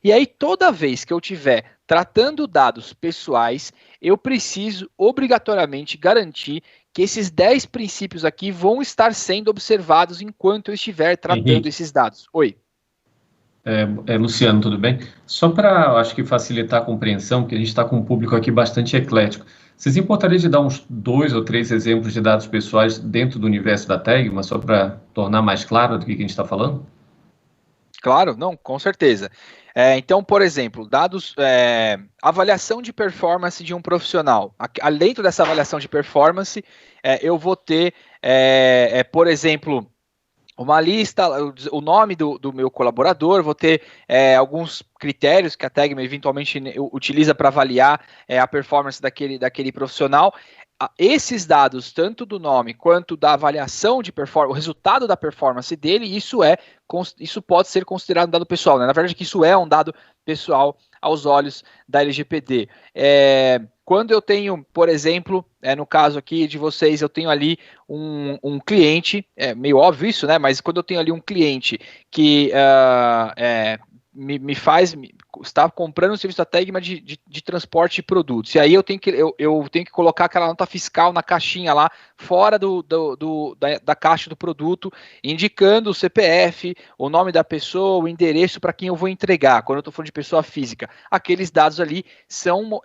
E aí, toda vez que eu estiver tratando dados pessoais, eu preciso obrigatoriamente garantir que esses 10 princípios aqui vão estar sendo observados enquanto eu estiver tratando Henrique, esses dados. Oi. Luciano, tudo bem? Só para, acho que facilitar a compreensão, porque a gente está com um público aqui bastante eclético. Vocês importariam de dar uns 2 ou 3 exemplos de dados pessoais dentro do universo da Tegma, só para tornar mais claro do que a gente está falando? Claro, não, com certeza. Então, por exemplo, dados, avaliação de performance de um profissional. Dentro dessa avaliação de performance, eu vou ter, por exemplo, uma lista, o nome do meu colaborador, vou ter alguns critérios que a Tegma eventualmente utiliza para avaliar a performance daquele profissional. Esses dados, tanto do nome quanto da avaliação de performance, o resultado da performance dele, isso pode ser considerado um dado pessoal, né? Na verdade, que isso é um dado pessoal aos olhos da LGPD. Quando eu tenho, por exemplo, no caso aqui de vocês, eu tenho ali um cliente, meio óbvio isso, né? Mas quando eu tenho ali um cliente que está comprando um serviço da Tegma de transporte de produtos. E aí eu tenho que colocar aquela nota fiscal na caixinha lá, fora da caixa do produto, indicando o CPF, o nome da pessoa, o endereço para quem eu vou entregar. Quando eu estou falando de pessoa física, aqueles dados ali são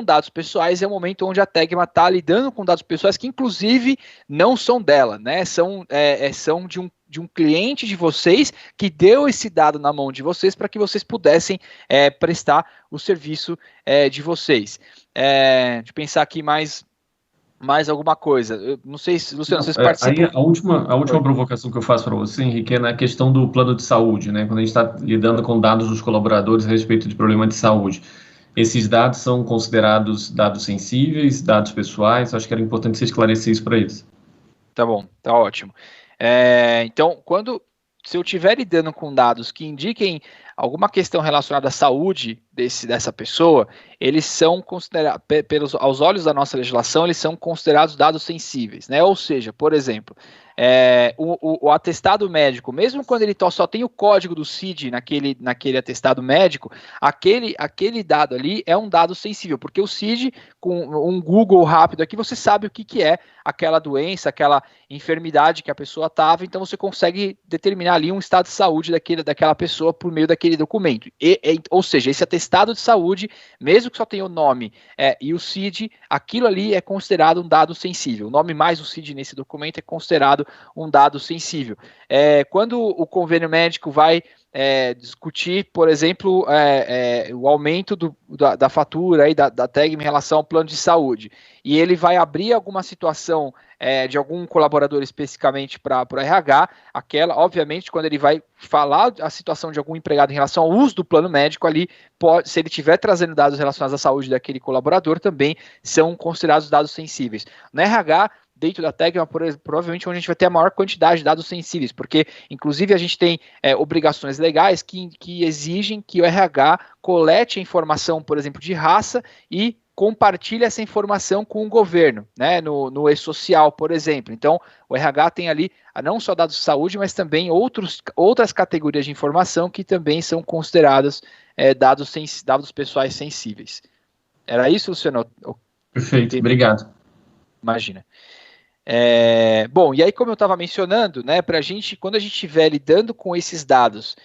dados pessoais, é o momento onde a Tegma está lidando com dados pessoais que, inclusive, não são dela, né? São de um cliente de vocês que deu esse dado na mão de vocês para que vocês pudessem prestar o serviço de vocês. Deixa eu pensar aqui mais alguma coisa. Eu não sei se, Luciano, Não, vocês aí participam. a última Oi. provocação que eu faço para você, Henrique, é na questão do plano de saúde, né? Quando a gente está lidando com dados dos colaboradores a respeito de problema de saúde. Esses dados são considerados dados sensíveis, dados pessoais? Acho que era importante você esclarecer isso para eles. Tá bom, tá ótimo. Então, se eu estiver lidando com dados que indiquem alguma questão relacionada à saúde dessa pessoa, eles são considerados, aos olhos da nossa legislação, eles são considerados dados sensíveis, né? Ou seja, por exemplo, o atestado médico, mesmo quando ele só tem o código do CID naquele atestado médico, aquele dado ali é um dado sensível, porque o CID, com um Google rápido aqui, você sabe o que é aquela doença, aquela enfermidade que a pessoa estava, então você consegue determinar ali um estado de saúde daquela pessoa por meio daquele documento. Ou seja, esse atestado de saúde, mesmo que só tenha o nome e o CID, aquilo ali é considerado um dado sensível. O nome mais o CID nesse documento é considerado um dado sensível. Quando o convênio médico vai discutir, por exemplo, o aumento da fatura aí, da Tegma em relação ao plano de saúde, e ele vai abrir alguma situação de algum colaborador especificamente para o RH, obviamente, quando ele vai falar a situação de algum empregado em relação ao uso do plano médico ali, se ele estiver trazendo dados relacionados à saúde daquele colaborador, também são considerados dados sensíveis. No RH, dentro da Tegma, provavelmente onde a gente vai ter a maior quantidade de dados sensíveis, porque, inclusive, a gente tem obrigações legais que exigem que o RH colete a informação, por exemplo, de raça e compartilhe essa informação com o governo, né, no e-social, por exemplo. Então, o RH tem ali não só dados de saúde, mas também outras categorias de informação que também são consideradas dados pessoais sensíveis. Era isso, Luciano? Perfeito, obrigado. Imagina. Bom, e aí, como eu estava mencionando, né, quando a gente estiver lidando com esses dados,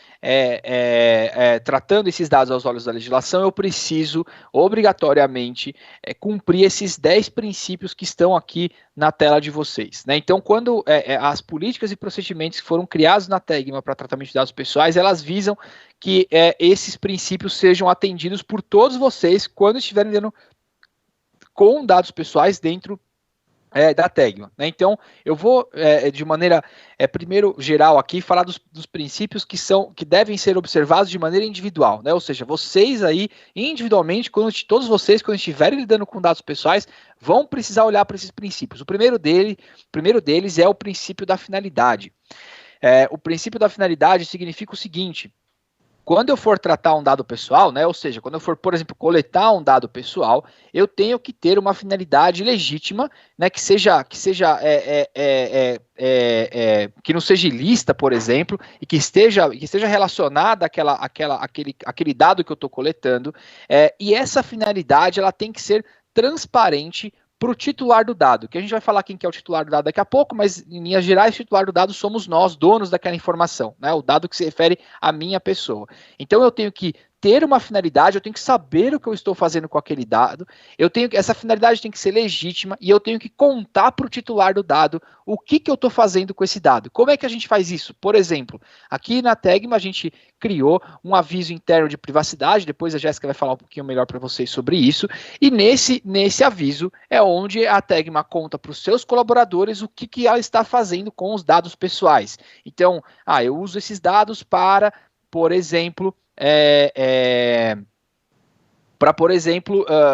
tratando esses dados aos olhos da legislação, eu preciso obrigatoriamente cumprir esses 10 princípios que estão aqui na tela de vocês, né? Então, quando as políticas e procedimentos que foram criados na Tegma para tratamento de dados pessoais, elas visam que esses princípios sejam atendidos por todos vocês quando estiverem lidando com dados pessoais dentro da Tegma, né? Então, eu vou, de maneira, primeiro, geral aqui, falar dos princípios que devem ser observados de maneira individual, né? Ou seja, vocês aí, individualmente, todos vocês, quando estiverem lidando com dados pessoais, vão precisar olhar para esses princípios. O primeiro deles é o princípio da finalidade. O princípio da finalidade significa o seguinte: quando eu for tratar um dado pessoal, né, ou seja, quando eu for, por exemplo, coletar um dado pessoal, eu tenho que ter uma finalidade legítima, né, que não seja ilícita, por exemplo, e que esteja relacionada àquele dado que eu estou coletando, e essa finalidade ela tem que ser transparente para o titular do dado, que a gente vai falar quem que é o titular do dado daqui a pouco, mas em linhas gerais, o titular do dado somos nós, donos daquela informação, né? O dado que se refere à minha pessoa. Então eu tenho que ter uma finalidade, eu tenho que saber o que eu estou fazendo com aquele dado, essa finalidade tem que ser legítima e eu tenho que contar para o titular do dado o que eu estou fazendo com esse dado. Como é que a gente faz isso? Por exemplo, aqui na Tegma a gente criou um aviso interno de privacidade, depois a Jéssica vai falar um pouquinho melhor para vocês sobre isso, e nesse aviso é onde a Tegma conta para os seus colaboradores o que ela está fazendo com os dados pessoais. Então, eu uso esses dados para, por exemplo,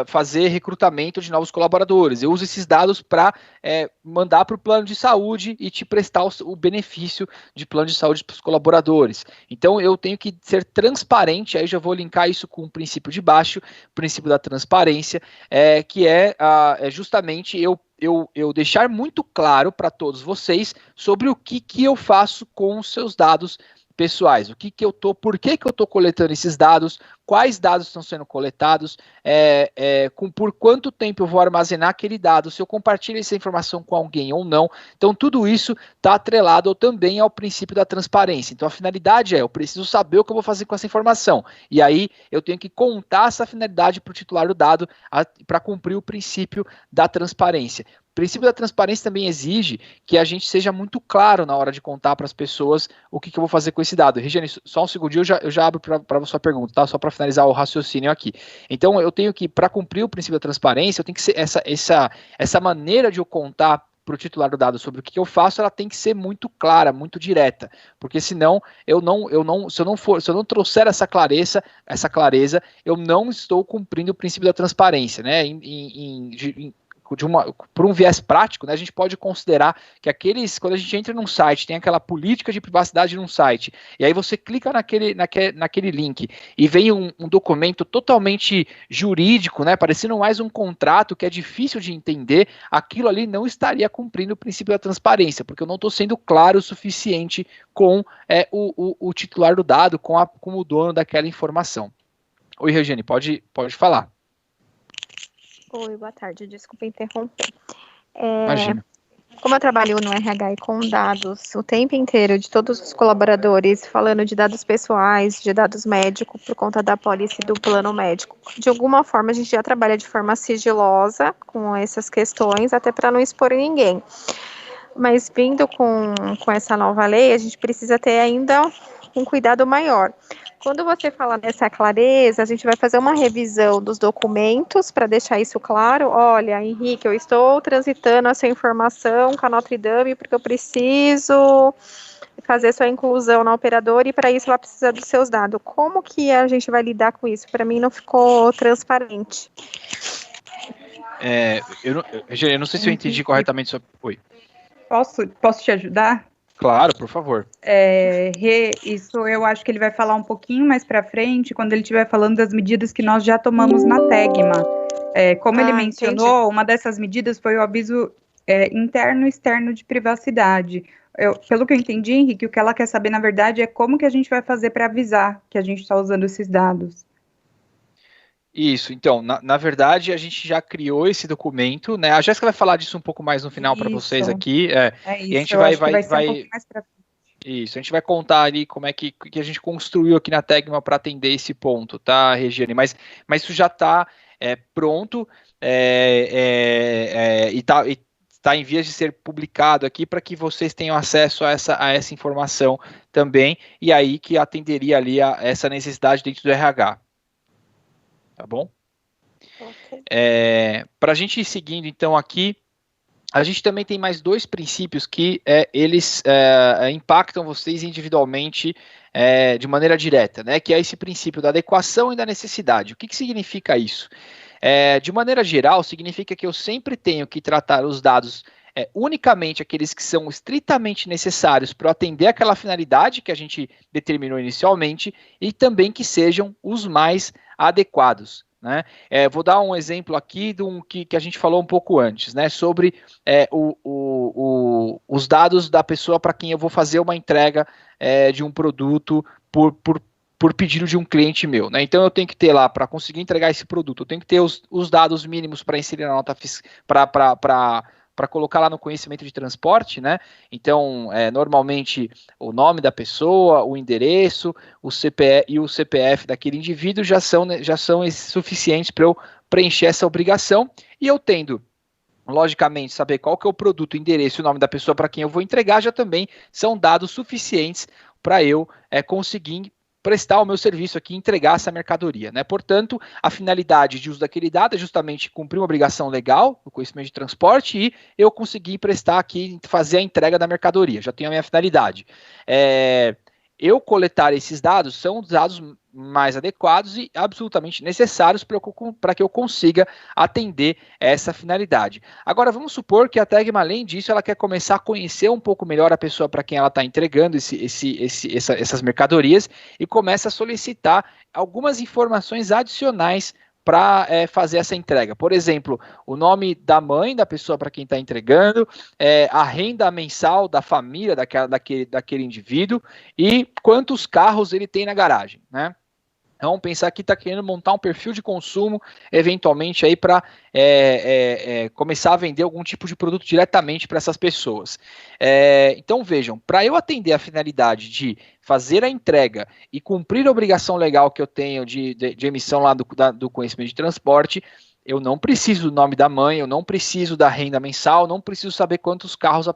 fazer recrutamento de novos colaboradores. Eu uso esses dados para mandar para o plano de saúde e te prestar o benefício de plano de saúde para os colaboradores. Então, eu tenho que ser transparente, aí já vou linkar isso com o princípio de baixo, o princípio da transparência, que é justamente eu deixar muito claro para todos vocês sobre o que eu faço com os seus dados pessoais, por que eu estou coletando esses dados, quais dados estão sendo coletados, por quanto tempo eu vou armazenar aquele dado, se eu compartilho essa informação com alguém ou não. Então, tudo isso está atrelado também ao princípio da transparência. Então, a finalidade eu preciso saber o que eu vou fazer com essa informação. E aí, eu tenho que contar essa finalidade para o titular do dado para cumprir o princípio da transparência. O princípio da transparência também exige que a gente seja muito claro na hora de contar para as pessoas o que eu vou fazer com esse dado. Regiane, só um segundinho, eu já abro para a sua pergunta, tá? Só para finalizar o raciocínio aqui. Então, eu tenho que, para cumprir o princípio da transparência, eu tenho que ser essa maneira de eu contar para o titular do dado sobre o que eu faço, ela tem que ser muito clara, muito direta, porque senão se eu não trouxer essa clareza, eu não estou cumprindo o princípio da transparência, né? Por um viés prático, né, a gente pode considerar que quando a gente entra num site, tem aquela política de privacidade num site, e aí você clica naquele link e vem um documento totalmente jurídico, né, parecendo mais um contrato que é difícil de entender, aquilo ali não estaria cumprindo o princípio da transparência, porque eu não estou sendo claro o suficiente com o titular do dado, com o dono daquela informação. Oi, Regiane, pode falar. Oi, boa tarde, desculpa interromper. Imagina. Como eu trabalho no RH e com dados o tempo inteiro de todos os colaboradores, falando de dados pessoais, de dados médicos, por conta da pólice do plano médico, de alguma forma a gente já trabalha de forma sigilosa com essas questões, até para não expor ninguém. Mas vindo com essa nova lei, a gente precisa ter ainda um cuidado maior. Quando você fala nessa clareza, a gente vai fazer uma revisão dos documentos para deixar isso claro. Olha, Henrique, eu estou transitando essa informação com a Notre Dame porque eu preciso fazer sua inclusão na operadora e para isso ela precisa dos seus dados. Como que a gente vai lidar com isso? Para mim não ficou transparente. Eu não sei se eu entendi corretamente sua... Oi. Posso te ajudar? Claro, por favor. Isso eu acho que ele vai falar um pouquinho mais para frente, quando ele estiver falando das medidas que nós já tomamos na Tegma. Como ele mencionou, entendi. Uma dessas medidas foi o aviso interno e externo de privacidade. Pelo que eu entendi, Henrique, o que ela quer saber, na verdade, é como que a gente vai fazer para avisar que a gente está usando esses dados. Isso, então, na verdade, a gente já criou esse documento, né? A Jéssica vai falar disso um pouco mais no final para vocês aqui. Isso, e a gente vai ser um pouquinho mais pra frente. Isso, a gente vai contar ali como é que a gente construiu aqui na Tegma para atender esse ponto, tá, Regiane? Mas isso já está pronto e está em vias de ser publicado aqui para que vocês tenham acesso a essa informação também, e aí que atenderia ali a essa necessidade dentro do RH. Tá bom? Okay. Para a gente ir seguindo, então, aqui, a gente também tem mais dois princípios que eles impactam vocês individualmente de maneira direta, né? Que é esse princípio da adequação e da necessidade. O que significa isso? De maneira geral, significa que eu sempre tenho que tratar os dados unicamente aqueles que são estritamente necessários para atender aquela finalidade que a gente determinou inicialmente e também que sejam os mais adequados, né? Vou dar um exemplo aqui que a gente falou um pouco antes, né, sobre os dados da pessoa para quem eu vou fazer uma entrega de um produto por pedido de um cliente meu, né? Então eu tenho que ter lá, para conseguir entregar esse produto, eu tenho que ter os dados mínimos para inserir na nota fiscal, para colocar lá no conhecimento de transporte, né? Então, normalmente, o nome da pessoa, o endereço, o CPF e o CPF daquele indivíduo já são suficientes para eu preencher essa obrigação, e eu tendo, logicamente, saber qual que é o produto, o endereço e o nome da pessoa para quem eu vou entregar, já também são dados suficientes para eu conseguir prestar o meu serviço aqui e entregar essa mercadoria, né? Portanto, a finalidade de uso daquele dado é justamente cumprir uma obrigação legal no conhecimento de transporte e eu conseguir prestar aqui, fazer a entrega da mercadoria, já tenho a minha finalidade. Eu coletar esses dados são os dados mais adequados e absolutamente necessários para que eu consiga atender essa finalidade. Agora, vamos supor que a Tegma, além disso, ela quer começar a conhecer um pouco melhor a pessoa para quem ela está entregando essas mercadorias e começa a solicitar algumas informações adicionais para fazer essa entrega. Por exemplo, o nome da mãe da pessoa para quem está entregando, a renda mensal da família daquele indivíduo e quantos carros ele tem na garagem, né? Então, vamos pensar que está querendo montar um perfil de consumo, eventualmente, aí para começar a vender algum tipo de produto diretamente para essas pessoas. Então, vejam, para eu atender a finalidade de fazer a entrega e cumprir a obrigação legal que eu tenho de emissão lá do conhecimento de transporte, eu não preciso do nome da mãe, eu não preciso da renda mensal, não preciso saber quantos carros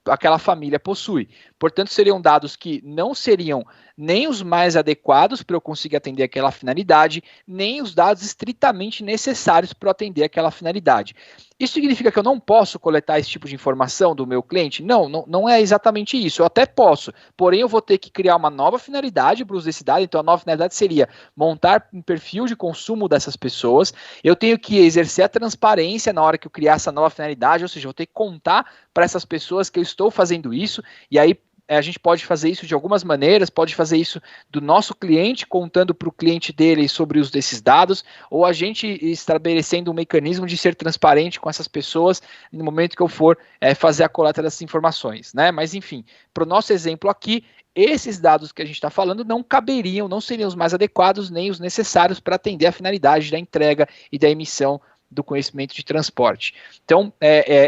aquela família possui. Portanto, seriam dados que não seriam nem os mais adequados para eu conseguir atender aquela finalidade, nem os dados estritamente necessários para eu atender aquela finalidade. Isso significa que eu não posso coletar esse tipo de informação do meu cliente? Não é exatamente isso. Eu até posso, porém eu vou ter que criar uma nova finalidade para o uso desse dado. Então a nova finalidade seria montar um perfil de consumo dessas pessoas. Eu tenho que exercer a transparência na hora que eu criar essa nova finalidade, ou seja, eu vou ter que contar para essas pessoas que eu estou fazendo isso, e aí a gente pode fazer isso de algumas maneiras, pode fazer isso do nosso cliente, contando para o cliente dele sobre o uso desses dados, ou a gente estabelecendo um mecanismo de ser transparente com essas pessoas no momento que eu for fazer a coleta dessas informações, né? Mas, enfim, para o nosso exemplo aqui, esses dados que a gente está falando não caberiam, não seriam os mais adequados, nem os necessários para atender a finalidade da entrega e da emissão do conhecimento de transporte. Então,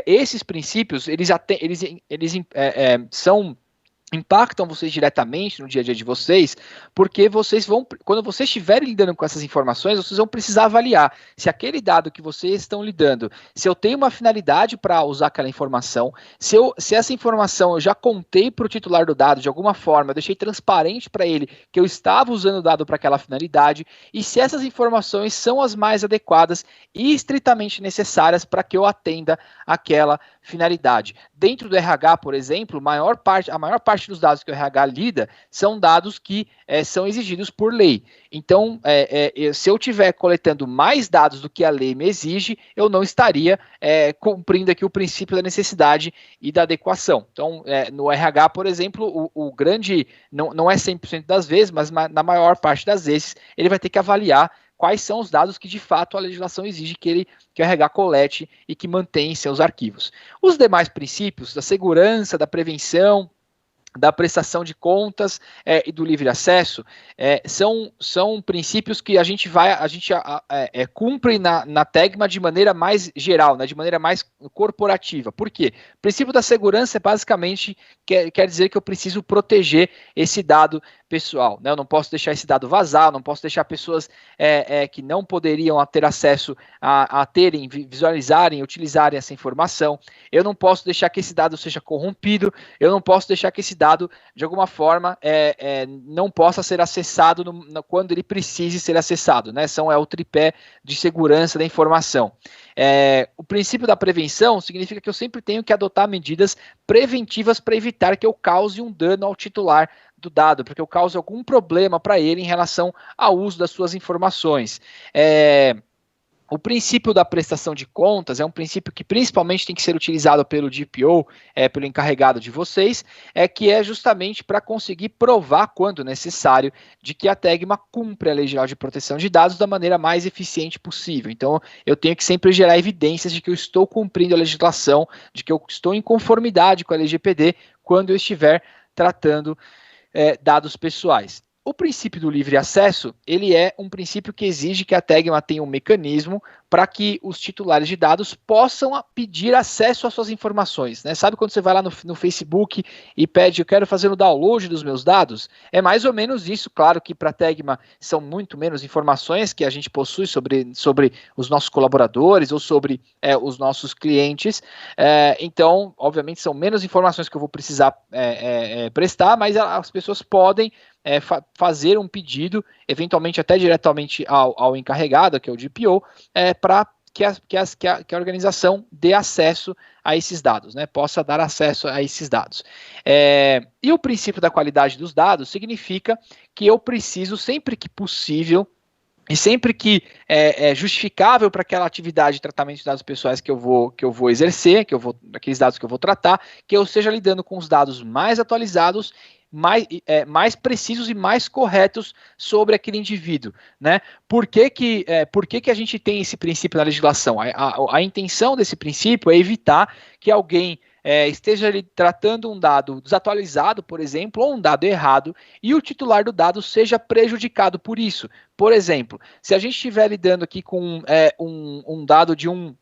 esses princípios, eles impactam vocês diretamente no dia a dia de vocês, porque vocês vão, quando vocês estiverem lidando com essas informações, vocês vão precisar avaliar se aquele dado que vocês estão lidando, se eu tenho uma finalidade para usar aquela informação, se essa informação eu já contei para o titular do dado de alguma forma, eu deixei transparente para ele que eu estava usando o dado para aquela finalidade, e se essas informações são as mais adequadas e estritamente necessárias para que eu atenda aquela finalidade. Dentro do RH, por exemplo, a maior parte dos dados que o RH lida são dados que são exigidos por lei. Então, se eu estiver coletando mais dados do que a lei me exige, eu não estaria cumprindo aqui o princípio da necessidade e da adequação. Então, no RH, por exemplo, o grande, não é 100% das vezes, mas na maior parte das vezes, ele vai ter que avaliar quais são os dados que, de fato, a legislação exige que o RH colete e que mantenha em seus arquivos. Os demais princípios da segurança, da prevenção, da prestação de contas e do livre acesso são princípios que a gente cumpre na Tegma de maneira mais geral, né, de maneira mais corporativa. Por quê? O princípio da segurança basicamente quer dizer que eu preciso proteger esse dado pessoal, né? Eu não posso deixar esse dado vazar, eu não posso deixar pessoas que não poderiam ter acesso a terem, visualizarem, utilizarem essa informação. Eu não posso deixar que esse dado seja corrompido, eu não posso deixar que esse dado, de alguma forma, não possa ser acessado quando ele precise ser acessado, né? É o tripé de segurança da informação. O princípio da prevenção significa que eu sempre tenho que adotar medidas preventivas para evitar que eu cause um dano ao titular do dado, porque eu cause algum problema para ele em relação ao uso das suas informações. O princípio da prestação de contas é um princípio que principalmente tem que ser utilizado pelo DPO, pelo encarregado de vocês, que é justamente para conseguir provar, quando necessário, de que a Tegma cumpre a Lei Geral de Proteção de Dados da maneira mais eficiente possível. Então, eu tenho que sempre gerar evidências de que eu estou cumprindo a legislação, de que eu estou em conformidade com a LGPD quando eu estiver tratando dados pessoais. O princípio do livre acesso, ele é um princípio que exige que a Tegma tenha um mecanismo para que os titulares de dados possam pedir acesso às suas informações, né? Sabe quando você vai lá no Facebook e pede, eu quero fazer o download dos meus dados? É mais ou menos isso. Claro que para a Tegma são muito menos informações que a gente possui sobre os nossos colaboradores ou sobre os nossos clientes, então, obviamente, são menos informações que eu vou precisar prestar, mas as pessoas podem fazer um pedido, eventualmente até diretamente ao encarregado, que é o DPO, para que a organização dê acesso a esses dados, né? Possa dar acesso a esses dados. E o princípio da qualidade dos dados significa que eu preciso, sempre que possível, e sempre que é justificável para aquela atividade de tratamento de dados pessoais que eu vou exercer, aqueles dados que eu vou tratar, que eu esteja lidando com os dados mais atualizados, mais precisos e mais corretos sobre aquele indivíduo, né? Por que a gente tem esse princípio na legislação? A intenção desse princípio é evitar que alguém esteja ali tratando um dado desatualizado, por exemplo, ou um dado errado, e o titular do dado seja prejudicado por isso. Por exemplo, se a gente estiver lidando aqui com um dado de um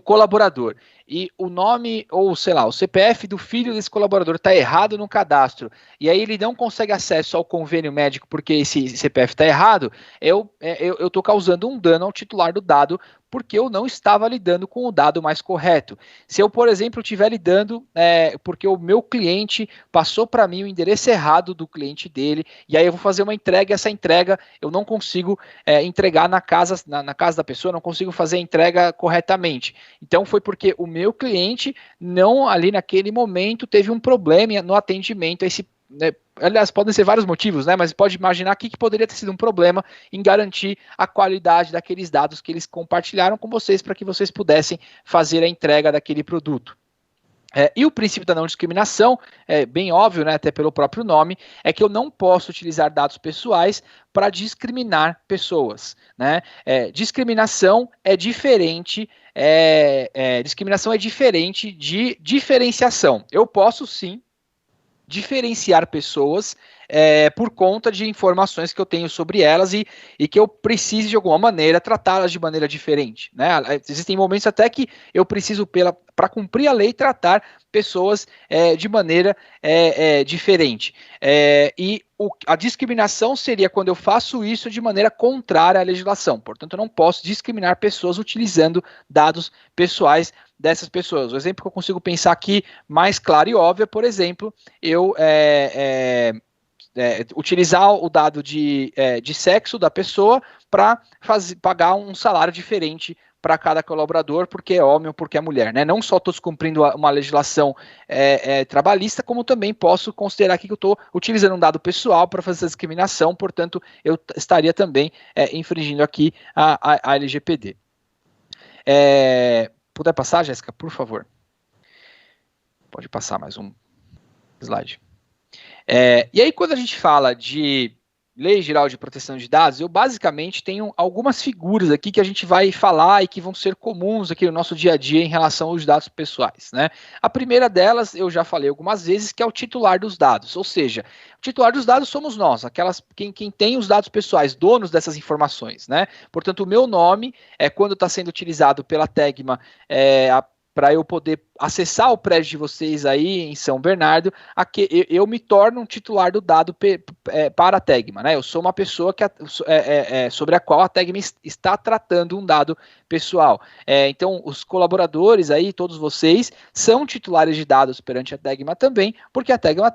colaborador e o nome, ou sei lá, o CPF do filho desse colaborador está errado no cadastro, e aí ele não consegue acesso ao convênio médico porque esse CPF está errado, eu estou causando um dano ao titular do dado porque eu não estava lidando com o dado mais correto. Se eu, por exemplo, estiver lidando porque o meu cliente passou para mim o endereço errado do cliente dele, e aí eu vou fazer uma entrega, e essa entrega eu não consigo entregar na casa da pessoa, não consigo fazer a entrega corretamente. Então foi porque o meu cliente não, ali naquele momento, teve um problema no atendimento a esse. Aliás, podem ser vários motivos, né? Mas pode imaginar que poderia ter sido um problema em garantir a qualidade daqueles dados que eles compartilharam com vocês para que vocês pudessem fazer a entrega daquele produto. E o princípio da não discriminação, é bem óbvio, né, até pelo próprio nome, é que eu não posso utilizar dados pessoais para discriminar pessoas, né? Discriminação é diferente de diferenciação. Eu posso sim diferenciar pessoas por conta de informações que eu tenho sobre elas e que eu precise de alguma maneira tratá-las de maneira diferente, né? Existem momentos até que eu preciso, para cumprir a lei, tratar pessoas de maneira diferente. A discriminação seria quando eu faço isso de maneira contrária à legislação. Portanto, eu não posso discriminar pessoas utilizando dados pessoais dessas pessoas. O exemplo que eu consigo pensar aqui mais claro e óbvio é, por exemplo, eu utilizar o dado de sexo da pessoa para pagar um salário diferente para cada colaborador, porque é homem ou porque é mulher, né? Não só estou descumprindo uma legislação trabalhista, como também posso considerar aqui que eu estou utilizando um dado pessoal para fazer essa discriminação, portanto, eu estaria também infringindo aqui a LGPD. Puder passar, Jéssica, por favor? Pode passar mais um slide. E aí, quando a gente fala de Lei Geral de Proteção de Dados, eu basicamente tenho algumas figuras aqui que a gente vai falar e que vão ser comuns aqui no nosso dia a dia em relação aos dados pessoais, né? A primeira delas, eu já falei algumas vezes, que é o titular dos dados, ou seja, o titular dos dados somos nós, quem tem os dados pessoais, donos dessas informações, né? Portanto, o meu nome, quando está sendo utilizado pela Tegma, para eu poder acessar o prédio de vocês aí em São Bernardo, eu me torno um titular do dado para a Tegma, né? Eu sou uma pessoa sobre a qual a Tegma está tratando um dado pessoal. Então, os colaboradores aí, todos vocês, são titulares de dados perante a Tegma também, porque a Tegma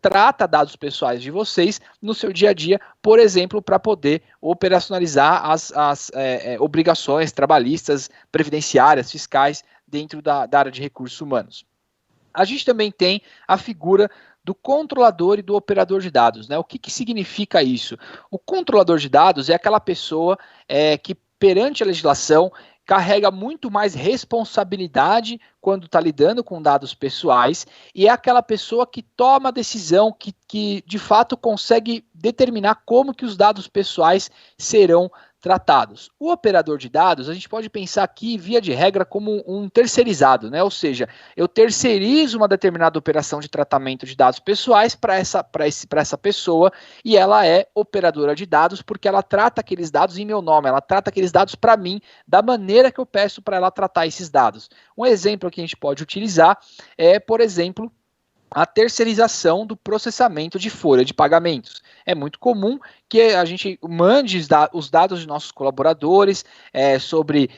trata dados pessoais de vocês no seu dia a dia, por exemplo, para poder operacionalizar as obrigações trabalhistas, previdenciárias, fiscais, dentro da área de recursos humanos. A gente também tem a figura do controlador e do operador de dados, né? O que significa isso? O controlador de dados é aquela pessoa que perante a legislação, carrega muito mais responsabilidade quando está lidando com dados pessoais, e é aquela pessoa que toma a decisão, que de fato consegue determinar como que os dados pessoais serão tratados. O operador de dados, a gente pode pensar aqui, via de regra, como um terceirizado, né? Ou seja, eu terceirizo uma determinada operação de tratamento de dados pessoais para essa pessoa, e ela é operadora de dados porque ela trata aqueles dados em meu nome, ela trata aqueles dados para mim da maneira que eu peço para ela tratar esses dados. Um exemplo que a gente pode utilizar é, por exemplo, a terceirização do processamento de folha de pagamentos. É muito comum que a gente mande os dados de nossos colaboradores sobre,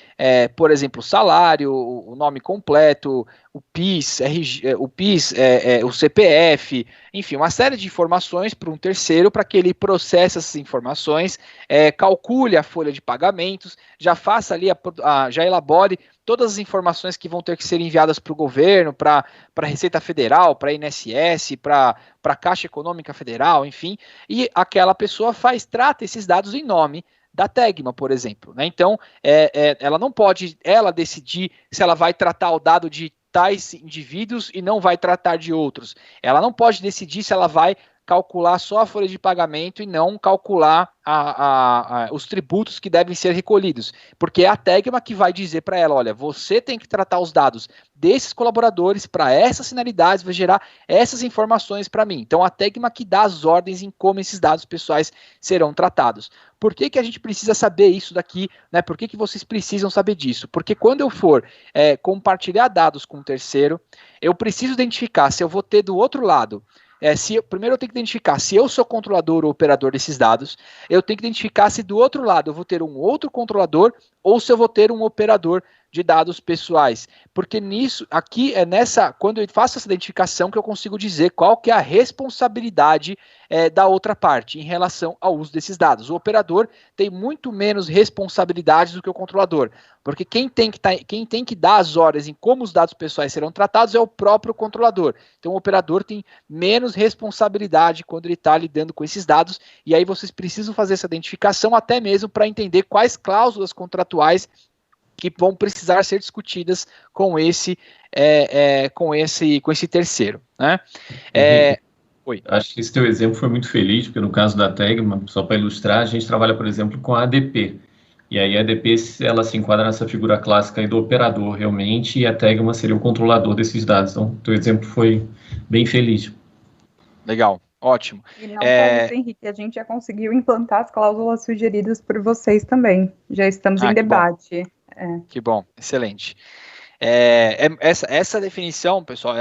por exemplo, o salário, o nome completo, o PIS, o CPF, enfim, uma série de informações para um terceiro para que ele processe essas informações, calcule a folha de pagamentos, já faça ali, já elabore todas as informações que vão ter que ser enviadas para o governo, para a Receita Federal, para a INSS, para a Caixa Econômica Federal, enfim, e aquela pessoa trata esses dados em nome da Tegma, por exemplo, né? Então, ela não pode, decidir se ela vai tratar o dado de tais indivíduos e não vai tratar de outros. Ela não pode decidir se ela vai calcular só a folha de pagamento e não calcular os tributos que devem ser recolhidos, porque é a Tegma que vai dizer para ela, olha, você tem que tratar os dados desses colaboradores para essas finalidades, vai gerar essas informações para mim. Então, a Tegma que dá as ordens em como esses dados pessoais serão tratados. Por que a gente precisa saber isso daqui, né? Por que vocês precisam saber disso? Porque quando eu for compartilhar dados com um terceiro, eu preciso identificar se eu vou ter do outro lado. Primeiro eu tenho que identificar se eu sou controlador ou operador desses dados, eu tenho que identificar se do outro lado eu vou ter um outro controlador ou se eu vou ter um operador de dados pessoais, porque quando eu faço essa identificação que eu consigo dizer qual que é a responsabilidade da outra parte em relação ao uso desses dados. O operador tem muito menos responsabilidade do que o controlador, porque quem tem que dar as ordens em como os dados pessoais serão tratados é o próprio controlador. Então o operador tem menos responsabilidade quando ele está lidando com esses dados, e aí vocês precisam fazer essa identificação até mesmo para entender quais cláusulas contratuais que vão precisar ser discutidas com esse terceiro, né? Oi. Acho que esse teu exemplo foi muito feliz, porque no caso da Tegma, só para ilustrar, a gente trabalha, por exemplo, com a ADP. E aí a ADP, ela se enquadra nessa figura clássica aí do operador, realmente, e a Tegma seria o controlador desses dados. Então, teu exemplo foi bem feliz. Legal. Ótimo. E não só isso, Henrique, a gente já conseguiu implantar as cláusulas sugeridas por vocês também. Já estamos em debate. Que bom, excelente. Essa definição, pessoal,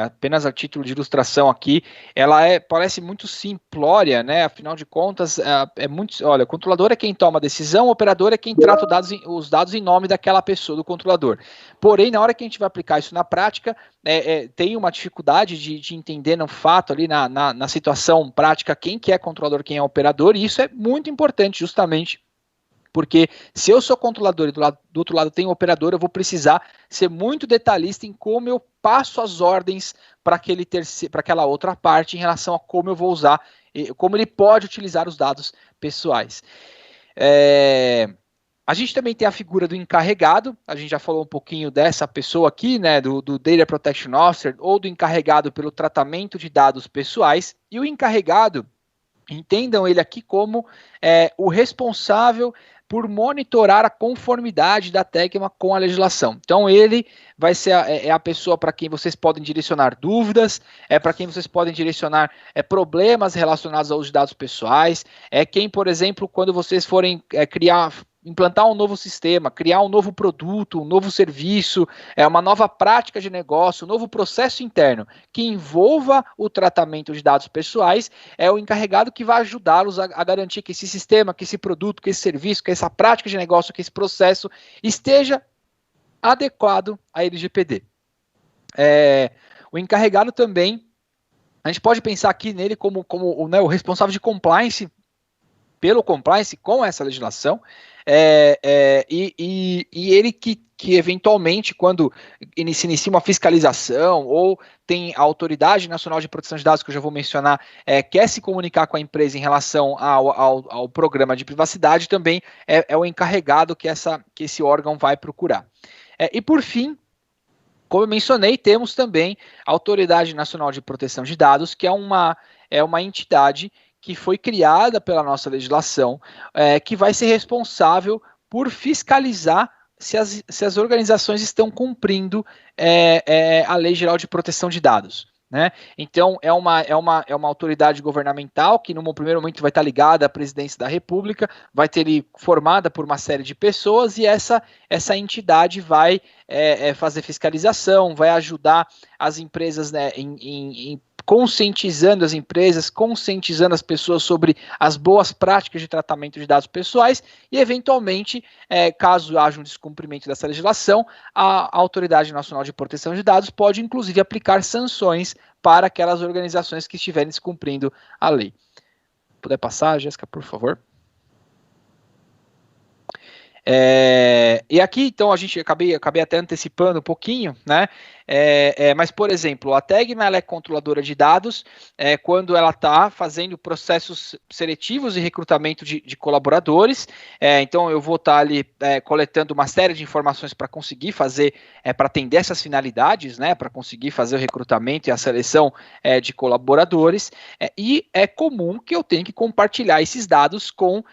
apenas a título de ilustração aqui, ela parece muito simplória, né? Afinal de contas, olha, o controlador é quem toma a decisão, o operador é quem trata os dados em nome daquela pessoa, do controlador. Porém, na hora que a gente vai aplicar isso na prática, tem uma dificuldade de entender no fato ali, na situação prática, quem que é controlador, quem é operador, e isso é muito importante, justamente porque se eu sou controlador e do outro lado tem um operador, eu vou precisar ser muito detalhista em como eu passo as ordens para aquela outra parte em relação a como eu vou usar, como ele pode utilizar os dados pessoais. A gente também tem a figura do encarregado, a gente já falou um pouquinho dessa pessoa aqui, né, do Data Protection Officer, ou do encarregado pelo tratamento de dados pessoais, e o encarregado, entendam ele aqui como o responsável por monitorar a conformidade da Tegma com a legislação. Então, ele vai ser a pessoa para quem vocês podem direcionar dúvidas, para quem vocês podem direcionar problemas relacionados aos dados pessoais, quem, por exemplo, quando vocês forem implantar um novo sistema, criar um novo produto, um novo serviço, uma nova prática de negócio, um novo processo interno que envolva o tratamento de dados pessoais, é o encarregado que vai ajudá-los a garantir que esse sistema, que esse produto, que esse serviço, que essa prática de negócio, que esse processo esteja adequado à LGPD. O encarregado também, a gente pode pensar aqui nele como né, o responsável de compliance pelo compliance com essa legislação, e ele que eventualmente, quando se inicia uma fiscalização ou tem a Autoridade Nacional de Proteção de Dados, que eu já vou mencionar, quer se comunicar com a empresa em relação ao programa de privacidade, também é o encarregado que esse órgão vai procurar. E por fim, como eu mencionei, temos também a Autoridade Nacional de Proteção de Dados, que é uma entidade que foi criada pela nossa legislação, que vai ser responsável por fiscalizar se as organizações estão cumprindo a Lei Geral de Proteção de Dados, né? Então, é uma autoridade governamental que, no primeiro momento, vai estar ligada à Presidência da República, vai ter formada por uma série de pessoas, e essa entidade vai fazer fiscalização, vai ajudar as empresas, né, conscientizando as empresas, conscientizando as pessoas sobre as boas práticas de tratamento de dados pessoais e, eventualmente, caso haja um descumprimento dessa legislação, a Autoridade Nacional de Proteção de Dados pode, inclusive, aplicar sanções para aquelas organizações que estiverem descumprindo a lei. Puder passar, Jéssica, por favor? E aqui, então, a gente acabei até antecipando um pouquinho, né? Mas, por exemplo, a Tegma, ela é controladora de dados quando ela está fazendo processos seletivos de recrutamento de colaboradores. Então, eu vou estar ali coletando uma série de informações para conseguir fazer, para atender essas finalidades, né? Para conseguir fazer o recrutamento e a seleção de colaboradores. E é comum que eu tenha que compartilhar esses dados com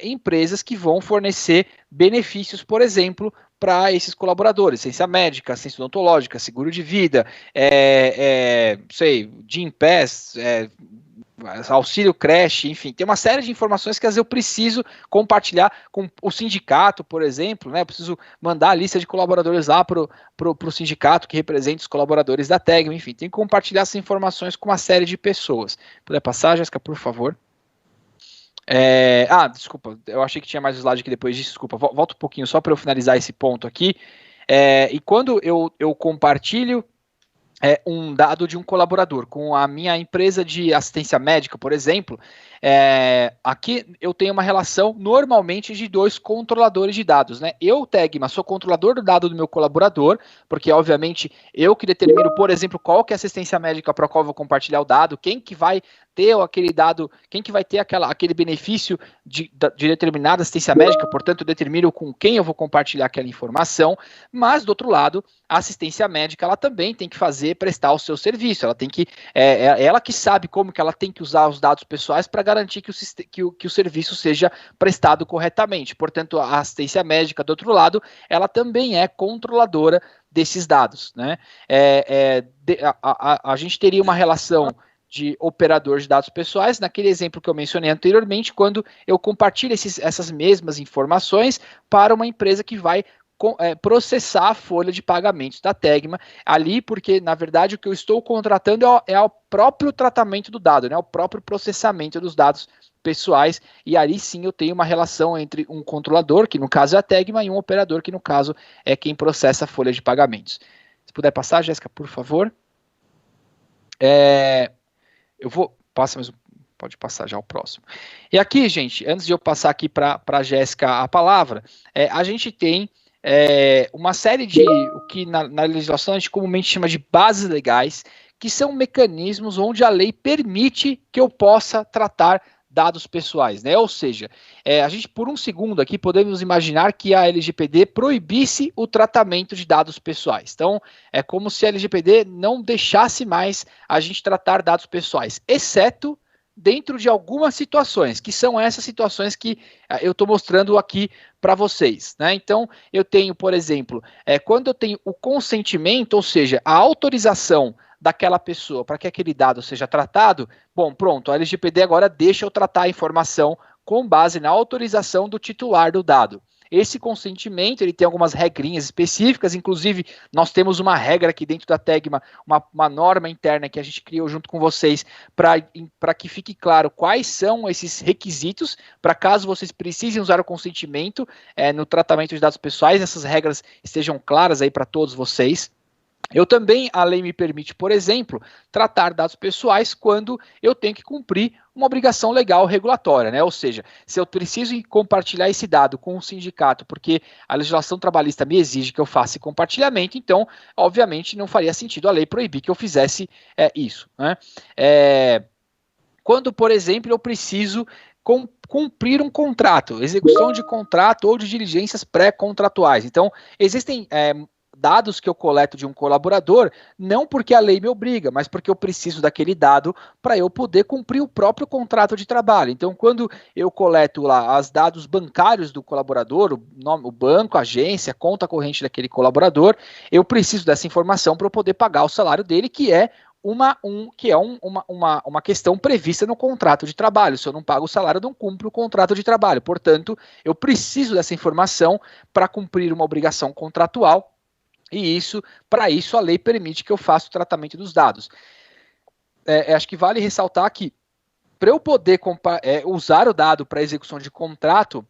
empresas que vão fornecer benefícios, por exemplo, para esses colaboradores, ciência médica, ciência odontológica, seguro de vida, Gympass, auxílio creche, enfim, tem uma série de informações que às vezes eu preciso compartilhar com o sindicato, por exemplo, né? Eu preciso mandar a lista de colaboradores lá para o sindicato que representa os colaboradores da Tegma, enfim, tem que compartilhar essas informações com uma série de pessoas. Puder passar, Jéssica, por favor? Desculpa, eu achei que tinha mais slide aqui depois disso, desculpa, volta um pouquinho só para eu finalizar esse ponto aqui. E quando eu compartilho um dado de um colaborador com a minha empresa de assistência médica, por exemplo, aqui eu tenho uma relação normalmente de 2 controladores de dados, né? Eu, Tegma, sou controlador do dado do meu colaborador, porque obviamente eu que determino, por exemplo, qual que é a assistência médica para a qual eu vou compartilhar o dado, quem que vai ter aquele dado, quem que vai ter aquele benefício de determinada assistência médica, portanto eu determino com quem eu vou compartilhar aquela informação, mas do outro lado, a assistência médica, ela também tem que prestar o seu serviço, ela tem que, ela que sabe como que ela tem que usar os dados pessoais para garantir que o serviço seja prestado corretamente. Portanto, a assistência médica, do outro lado, ela também é controladora desses dados, né? A gente teria uma relação de operador de dados pessoais, naquele exemplo que eu mencionei anteriormente, quando eu compartilho essas mesmas informações para uma empresa que vai processar a folha de pagamentos da Tegma ali, porque na verdade o que eu estou contratando é o próprio tratamento do dado, né, o próprio processamento dos dados pessoais, e ali sim eu tenho uma relação entre um controlador, que no caso é a Tegma, e um operador, que no caso é quem processa a folha de pagamentos. Se puder passar, Jéssica, por favor. Pode passar já o próximo. E aqui, gente, antes de eu passar aqui para a Jéssica a palavra, a gente tem uma série de, o que na legislação a gente comumente chama de bases legais, que são mecanismos onde a lei permite que eu possa tratar dados pessoais, né? Ou seja, a gente por um segundo aqui podemos imaginar que a LGPD proibisse o tratamento de dados pessoais. Então, é como se a LGPD não deixasse mais a gente tratar dados pessoais, exceto dentro de algumas situações, que são essas situações que eu estou mostrando aqui para vocês, né? Então, eu tenho, por exemplo, quando eu tenho o consentimento, ou seja, a autorização daquela pessoa para que aquele dado seja tratado, bom, pronto, a LGPD agora deixa eu tratar a informação com base na autorização do titular do dado. Esse consentimento, ele tem algumas regrinhas específicas, inclusive nós temos uma regra aqui dentro da Tegma, uma norma interna que a gente criou junto com vocês para que fique claro quais são esses requisitos, para caso vocês precisem usar o consentimento no tratamento de dados pessoais, essas regras estejam claras aí para todos vocês. A lei me permite, por exemplo, tratar dados pessoais quando eu tenho que cumprir uma obrigação legal regulatória, né? Ou seja, se eu preciso compartilhar esse dado com um sindicato, porque a legislação trabalhista me exige que eu faça esse compartilhamento, então, obviamente, não faria sentido a lei proibir que eu fizesse isso, né? Quando, por exemplo, eu preciso cumprir um contrato, execução de contrato ou de diligências pré-contratuais. Então, existem dados que eu coleto de um colaborador, não porque a lei me obriga, mas porque eu preciso daquele dado para eu poder cumprir o próprio contrato de trabalho. Então, quando eu coleto lá os dados bancários do colaborador, o banco, a agência, a conta corrente daquele colaborador, eu preciso dessa informação para eu poder pagar o salário dele, que é uma questão prevista no contrato de trabalho. Se eu não pago o salário, eu não cumpro o contrato de trabalho. Portanto, eu preciso dessa informação para cumprir uma obrigação contratual. E para isso, a lei permite que eu faça o tratamento dos dados. Acho que vale ressaltar que, para eu poder usar o dado para execução de contrato,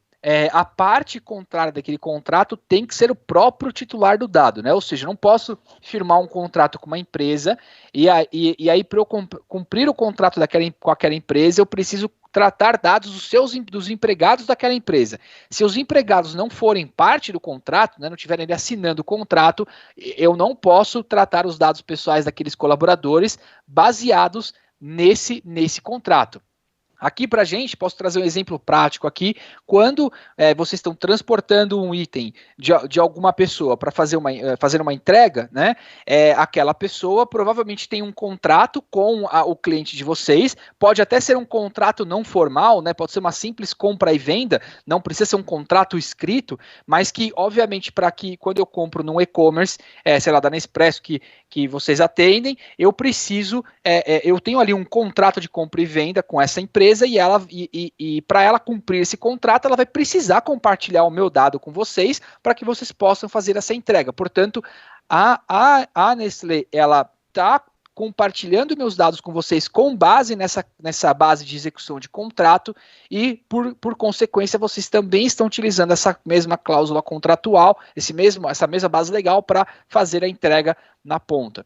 a parte contrária daquele contrato tem que ser o próprio titular do dado, né? Ou seja, eu não posso firmar um contrato com uma empresa e aí para eu cumprir o contrato com aquela empresa, eu preciso tratar dados dos empregados daquela empresa. Se os empregados não forem parte do contrato, né, não estiverem ali assinando o contrato, eu não posso tratar os dados pessoais daqueles colaboradores baseados nesse contrato. Aqui para a gente, posso trazer um exemplo prático aqui, quando vocês estão transportando um item de alguma pessoa para fazer uma entrega, né? Aquela pessoa provavelmente tem um contrato com o cliente de vocês, pode até ser um contrato não formal, né? Pode ser uma simples compra e venda, não precisa ser um contrato escrito, mas que, obviamente, para que quando eu compro num e-commerce, sei lá, da Nespresso que vocês atendem, eu tenho ali um contrato de compra e venda com essa empresa, e para ela cumprir esse contrato, ela vai precisar compartilhar o meu dado com vocês para que vocês possam fazer essa entrega. Portanto, a Nestlé, ela está compartilhando meus dados com vocês com base nessa base de execução de contrato e, por consequência, vocês também estão utilizando essa mesma cláusula contratual, essa mesma base legal para fazer a entrega na ponta.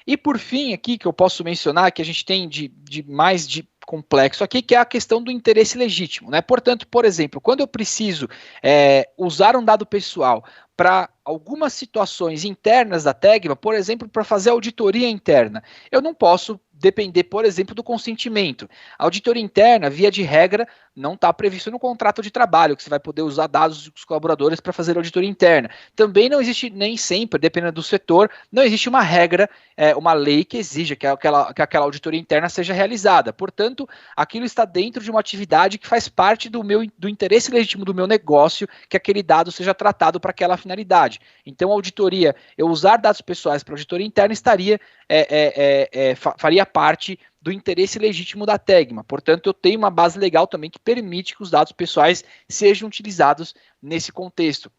E por fim aqui, que eu posso mencionar, que a gente tem de mais de complexo aqui, que é a questão do interesse legítimo, né? Portanto, por exemplo, quando eu preciso usar um dado pessoal para algumas situações internas da Tegma, por exemplo, para fazer auditoria interna, eu não posso depender, por exemplo, do consentimento. A auditoria interna, via de regra, não está previsto no contrato de trabalho, que você vai poder usar dados dos colaboradores para fazer auditoria interna. Também não existe, nem sempre, dependendo do setor, não existe uma regra, uma lei que exija que aquela auditoria interna seja realizada. Portanto, aquilo está dentro de uma atividade que faz parte do interesse legítimo do meu negócio, que aquele dado seja tratado para aquela finalidade. Então, a auditoria, eu usar dados pessoais para auditoria interna faria parte do interesse legítimo da Tegma. Portanto, eu tenho uma base legal também que permite que os dados pessoais sejam utilizados nesse contexto.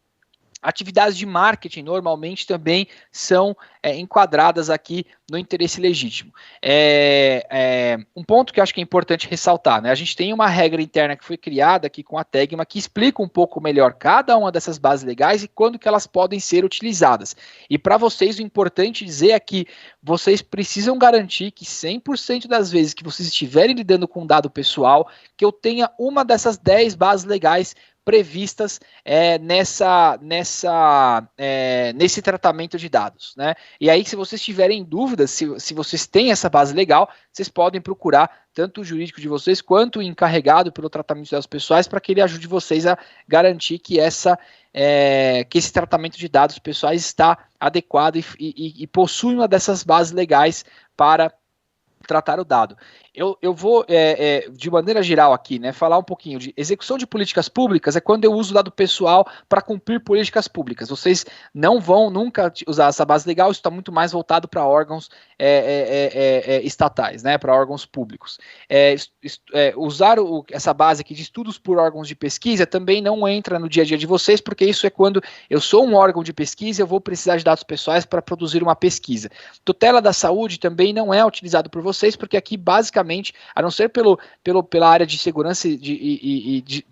Atividades de marketing normalmente também são enquadradas aqui no interesse legítimo. Um ponto que eu acho que é importante ressaltar, né? A gente tem uma regra interna que foi criada aqui com a Tegma que explica um pouco melhor cada uma dessas bases legais e quando que elas podem ser utilizadas. E para vocês o importante dizer é que vocês precisam garantir que 100% das vezes que vocês estiverem lidando com dado pessoal, que eu tenha uma dessas 10 bases legais previstas nesse tratamento de dados, né? E aí, se vocês tiverem dúvidas, se vocês têm essa base legal, vocês podem procurar tanto o jurídico de vocês quanto o encarregado pelo tratamento de dados pessoais para que ele ajude vocês a garantir que esse tratamento de dados pessoais está adequado e possui uma dessas bases legais para tratar o dado. Eu vou, de maneira geral aqui, né, falar um pouquinho de execução de políticas públicas. É quando eu uso o dado pessoal para cumprir políticas públicas. Vocês não vão nunca usar essa base legal, isso está muito mais voltado para órgãos estatais, né, para órgãos públicos. Usar essa base aqui de estudos por órgãos de pesquisa também não entra no dia a dia de vocês, porque isso é quando eu sou um órgão de pesquisa, eu vou precisar de dados pessoais para produzir uma pesquisa. Tutela da saúde também não é utilizado por vocês, porque aqui basicamente perfeitamente, a não ser pela área de segurança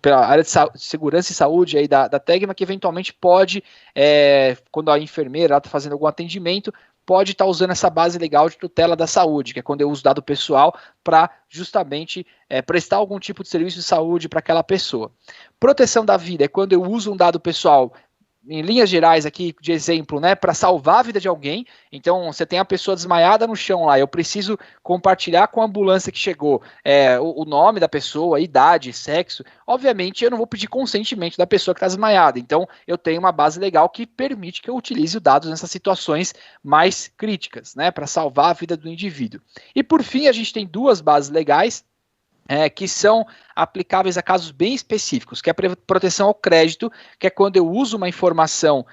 pela área de segurança e saúde aí da Tegma, que eventualmente pode, quando a enfermeira está fazendo algum atendimento, pode estar usando essa base legal de tutela da saúde, que é quando eu uso dado pessoal para justamente prestar algum tipo de serviço de saúde para aquela pessoa. Proteção da vida é quando eu uso um dado pessoal, em linhas gerais aqui de exemplo, né, para salvar a vida de alguém. Então você tem a pessoa desmaiada no chão lá, eu preciso compartilhar com a ambulância que chegou o nome da pessoa, idade, sexo. Obviamente eu não vou pedir consentimento da pessoa que está desmaiada, então eu tenho uma base legal que permite que eu utilize os dados nessas situações mais críticas, né, para salvar a vida do indivíduo. E por fim a gente tem duas bases legais que são aplicáveis a casos bem específicos, que é a proteção ao crédito, que é quando eu uso uma informação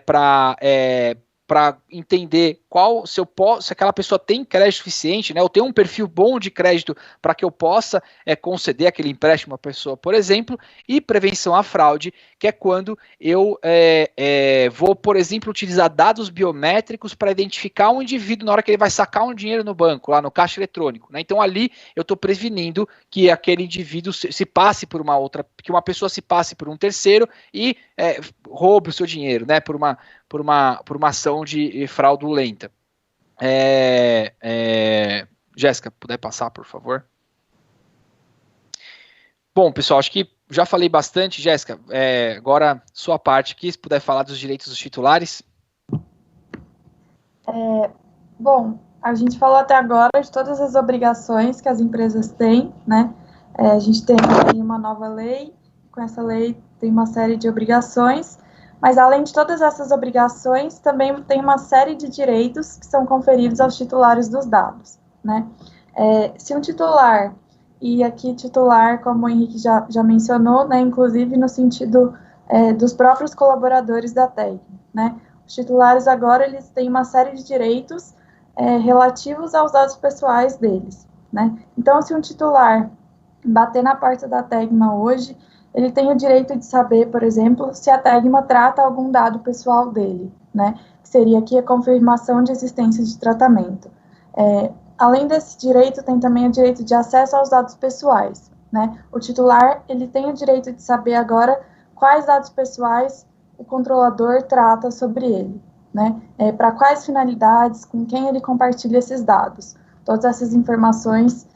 para entender se aquela pessoa tem crédito suficiente, né, ou tem um perfil bom de crédito para que eu possa conceder aquele empréstimo à pessoa, por exemplo, e prevenção à fraude, que é quando eu vou, por exemplo, utilizar dados biométricos para identificar um indivíduo na hora que ele vai sacar um dinheiro no banco, lá no caixa eletrônico, né? Então ali eu estou prevenindo que aquele indivíduo se passe por uma outra, que uma pessoa se passe por um terceiro e roube o seu dinheiro, né, por uma ação de fraudulenta. Jéssica, puder passar, por favor. Bom, pessoal, acho que já falei bastante, Jéssica. Agora, sua parte aqui, se puder falar dos direitos dos titulares. Bom, a gente falou até agora de todas as obrigações que as empresas têm, né? A gente tem uma nova lei, com essa lei tem uma série de obrigações, mas além de todas essas obrigações, também tem uma série de direitos que são conferidos aos titulares dos dados, né? Se um titular, e aqui titular, como o Henrique já mencionou, né, inclusive no sentido dos próprios colaboradores da TEG, né? Os titulares agora, eles têm uma série de direitos relativos aos dados pessoais deles, né? Então, se um titular bater na porta da Tegma hoje, ele tem o direito de saber, por exemplo, se a Tegma trata algum dado pessoal dele, né? Que seria aqui a confirmação de existência de tratamento. Além desse direito, tem também o direito de acesso aos dados pessoais, né? O titular, ele tem o direito de saber agora quais dados pessoais o controlador trata sobre ele, né? Para quais finalidades, com quem ele compartilha esses dados. Todas essas informações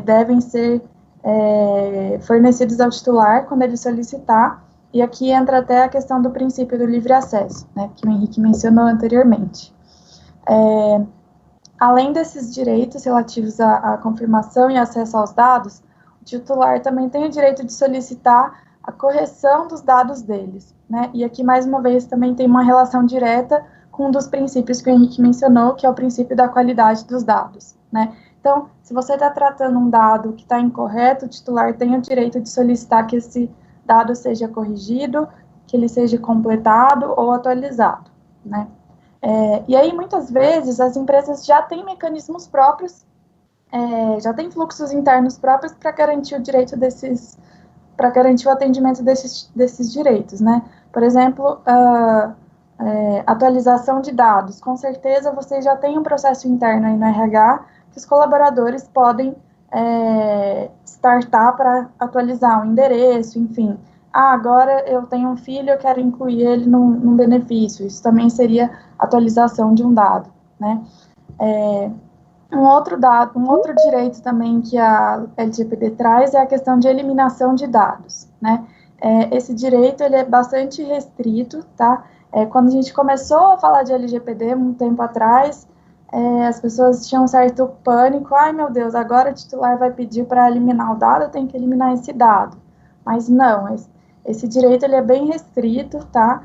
devem ser fornecidos ao titular quando ele solicitar, e aqui entra até a questão do princípio do livre acesso, né, que o Henrique mencionou anteriormente. Além desses direitos relativos à confirmação e acesso aos dados, o titular também tem o direito de solicitar a correção dos dados deles, né, e aqui, mais uma vez, também tem uma relação direta com um dos princípios que o Henrique mencionou, que é o princípio da qualidade dos dados, né. Então, se você está tratando um dado que está incorreto, o titular tem o direito de solicitar que esse dado seja corrigido, que ele seja completado ou atualizado, né? E aí, muitas vezes, as empresas já têm mecanismos próprios, já têm fluxos internos próprios para garantir o direito para garantir o atendimento desses direitos, né? Por exemplo, atualização de dados. Com certeza, vocês já têm um processo interno aí no RH, que os colaboradores podem startar para atualizar um endereço, enfim. Agora eu tenho um filho, eu quero incluir ele num benefício. Isso também seria atualização de um dado, né? Um outro direito também que a LGPD traz é a questão de eliminação de dados, né? Esse direito, ele é bastante restrito, tá? Quando a gente começou a falar de LGPD, um tempo atrás, as pessoas tinham um certo pânico. Ai, meu Deus, agora o titular vai pedir para eliminar o dado, eu tenho que eliminar esse dado. Mas não, esse direito, ele é bem restrito, tá?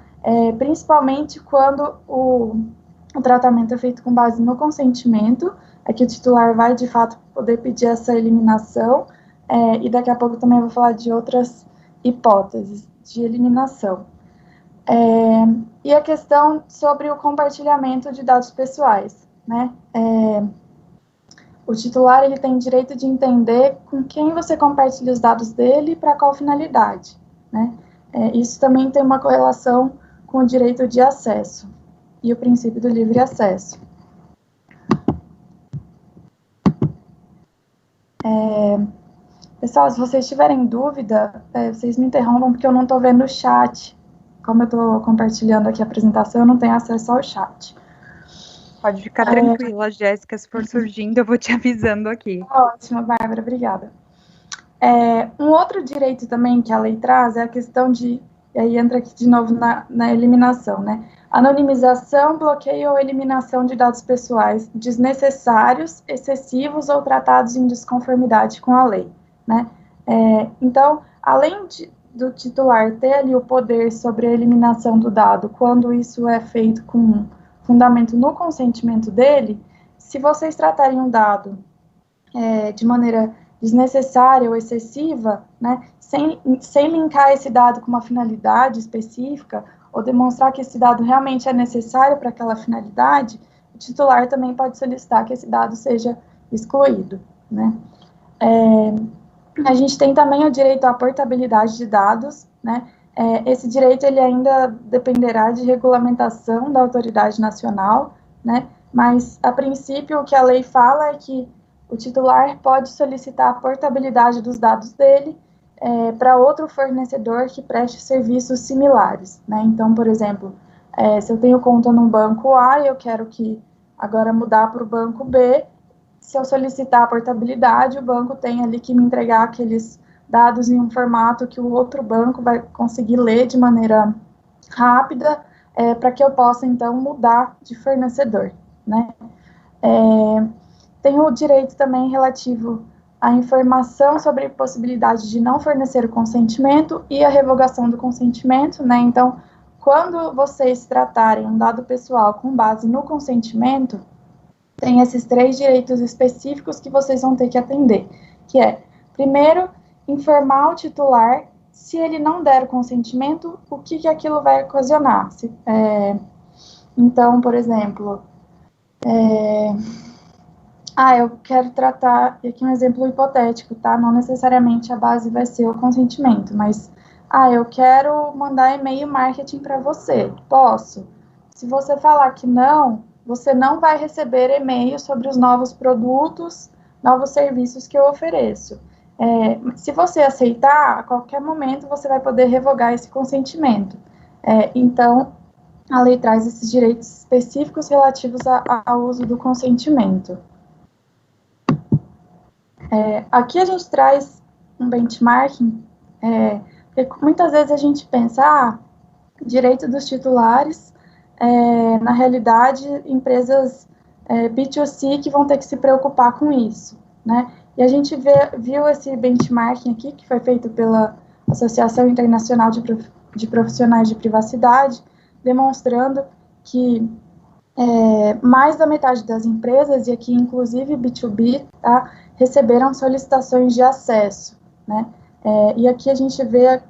Principalmente quando o tratamento é feito com base no consentimento, que o titular vai, de fato, poder pedir essa eliminação, e daqui a pouco também eu vou falar de outras hipóteses de eliminação. E a questão sobre o compartilhamento de dados pessoais, né? O titular, ele tem direito de entender com quem você compartilha os dados dele e para qual finalidade, né? Isso também tem uma correlação com o direito de acesso e o princípio do livre acesso. Pessoal, se vocês tiverem dúvida, vocês me interrompam, porque eu não estou vendo o chat. Como eu estou compartilhando aqui a apresentação, eu não tenho acesso ao chat. Pode ficar tranquila, Jéssica, se for surgindo, eu vou te avisando aqui. Ótimo, Bárbara, obrigada. Um outro direito também que a lei traz é a questão de, e aí entra aqui de novo na eliminação, né? Anonimização, bloqueio ou eliminação de dados pessoais desnecessários, excessivos ou tratados em desconformidade com a lei, né? Então, além do titular ter ali o poder sobre a eliminação do dado, quando isso é feito com fundamento no consentimento dele, se vocês tratarem um dado de maneira desnecessária ou excessiva, né, sem linkar esse dado com uma finalidade específica, ou demonstrar que esse dado realmente é necessário para aquela finalidade, o titular também pode solicitar que esse dado seja excluído, né. A gente tem também o direito à portabilidade de dados, né. Esse direito ele ainda dependerá de regulamentação da autoridade nacional, né, mas, a princípio, o que a lei fala é que o titular pode solicitar a portabilidade dos dados dele para outro fornecedor que preste serviços similares, né? Então, por exemplo, se eu tenho conta num banco A e eu quero que agora mudar para o banco B, se eu solicitar a portabilidade, o banco tem ali que me entregar aqueles dados em um formato que o outro banco vai conseguir ler de maneira rápida, para que eu possa, então, mudar de fornecedor, né? Tem o direito também relativo à informação sobre possibilidade de não fornecer o consentimento e a revogação do consentimento, né? Então, quando vocês tratarem um dado pessoal com base no consentimento, tem esses 3 direitos específicos que vocês vão ter que atender, que é, primeiro, informar o titular, se ele não der o consentimento, o que aquilo vai ocasionar. Então, por exemplo, eu quero tratar, e aqui um exemplo hipotético, tá? Não necessariamente a base vai ser o consentimento, mas, eu quero mandar e-mail marketing para você. Posso? Se você falar que não, você não vai receber e-mail sobre os novos produtos, novos serviços que eu ofereço. Se você aceitar, a qualquer momento você vai poder revogar esse consentimento. Então, a lei traz esses direitos específicos relativos ao uso do consentimento. Aqui a gente traz um benchmarking, porque muitas vezes a gente pensa, direito dos titulares, na realidade, empresas B2C que vão ter que se preocupar com isso, né? E a gente viu esse benchmarking aqui, que foi feito pela Associação Internacional de Profissionais de Privacidade, demonstrando que mais da metade das empresas, e aqui inclusive B2B, tá, receberam solicitações de acesso, né? E aqui a gente vê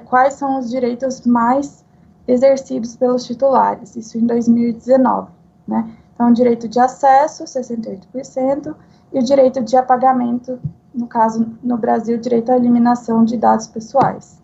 quais são os direitos mais exercidos pelos titulares, isso em 2019, né? Então, o direito de acesso, 68%, e o direito de apagamento, no caso, no Brasil, o direito à eliminação de dados pessoais.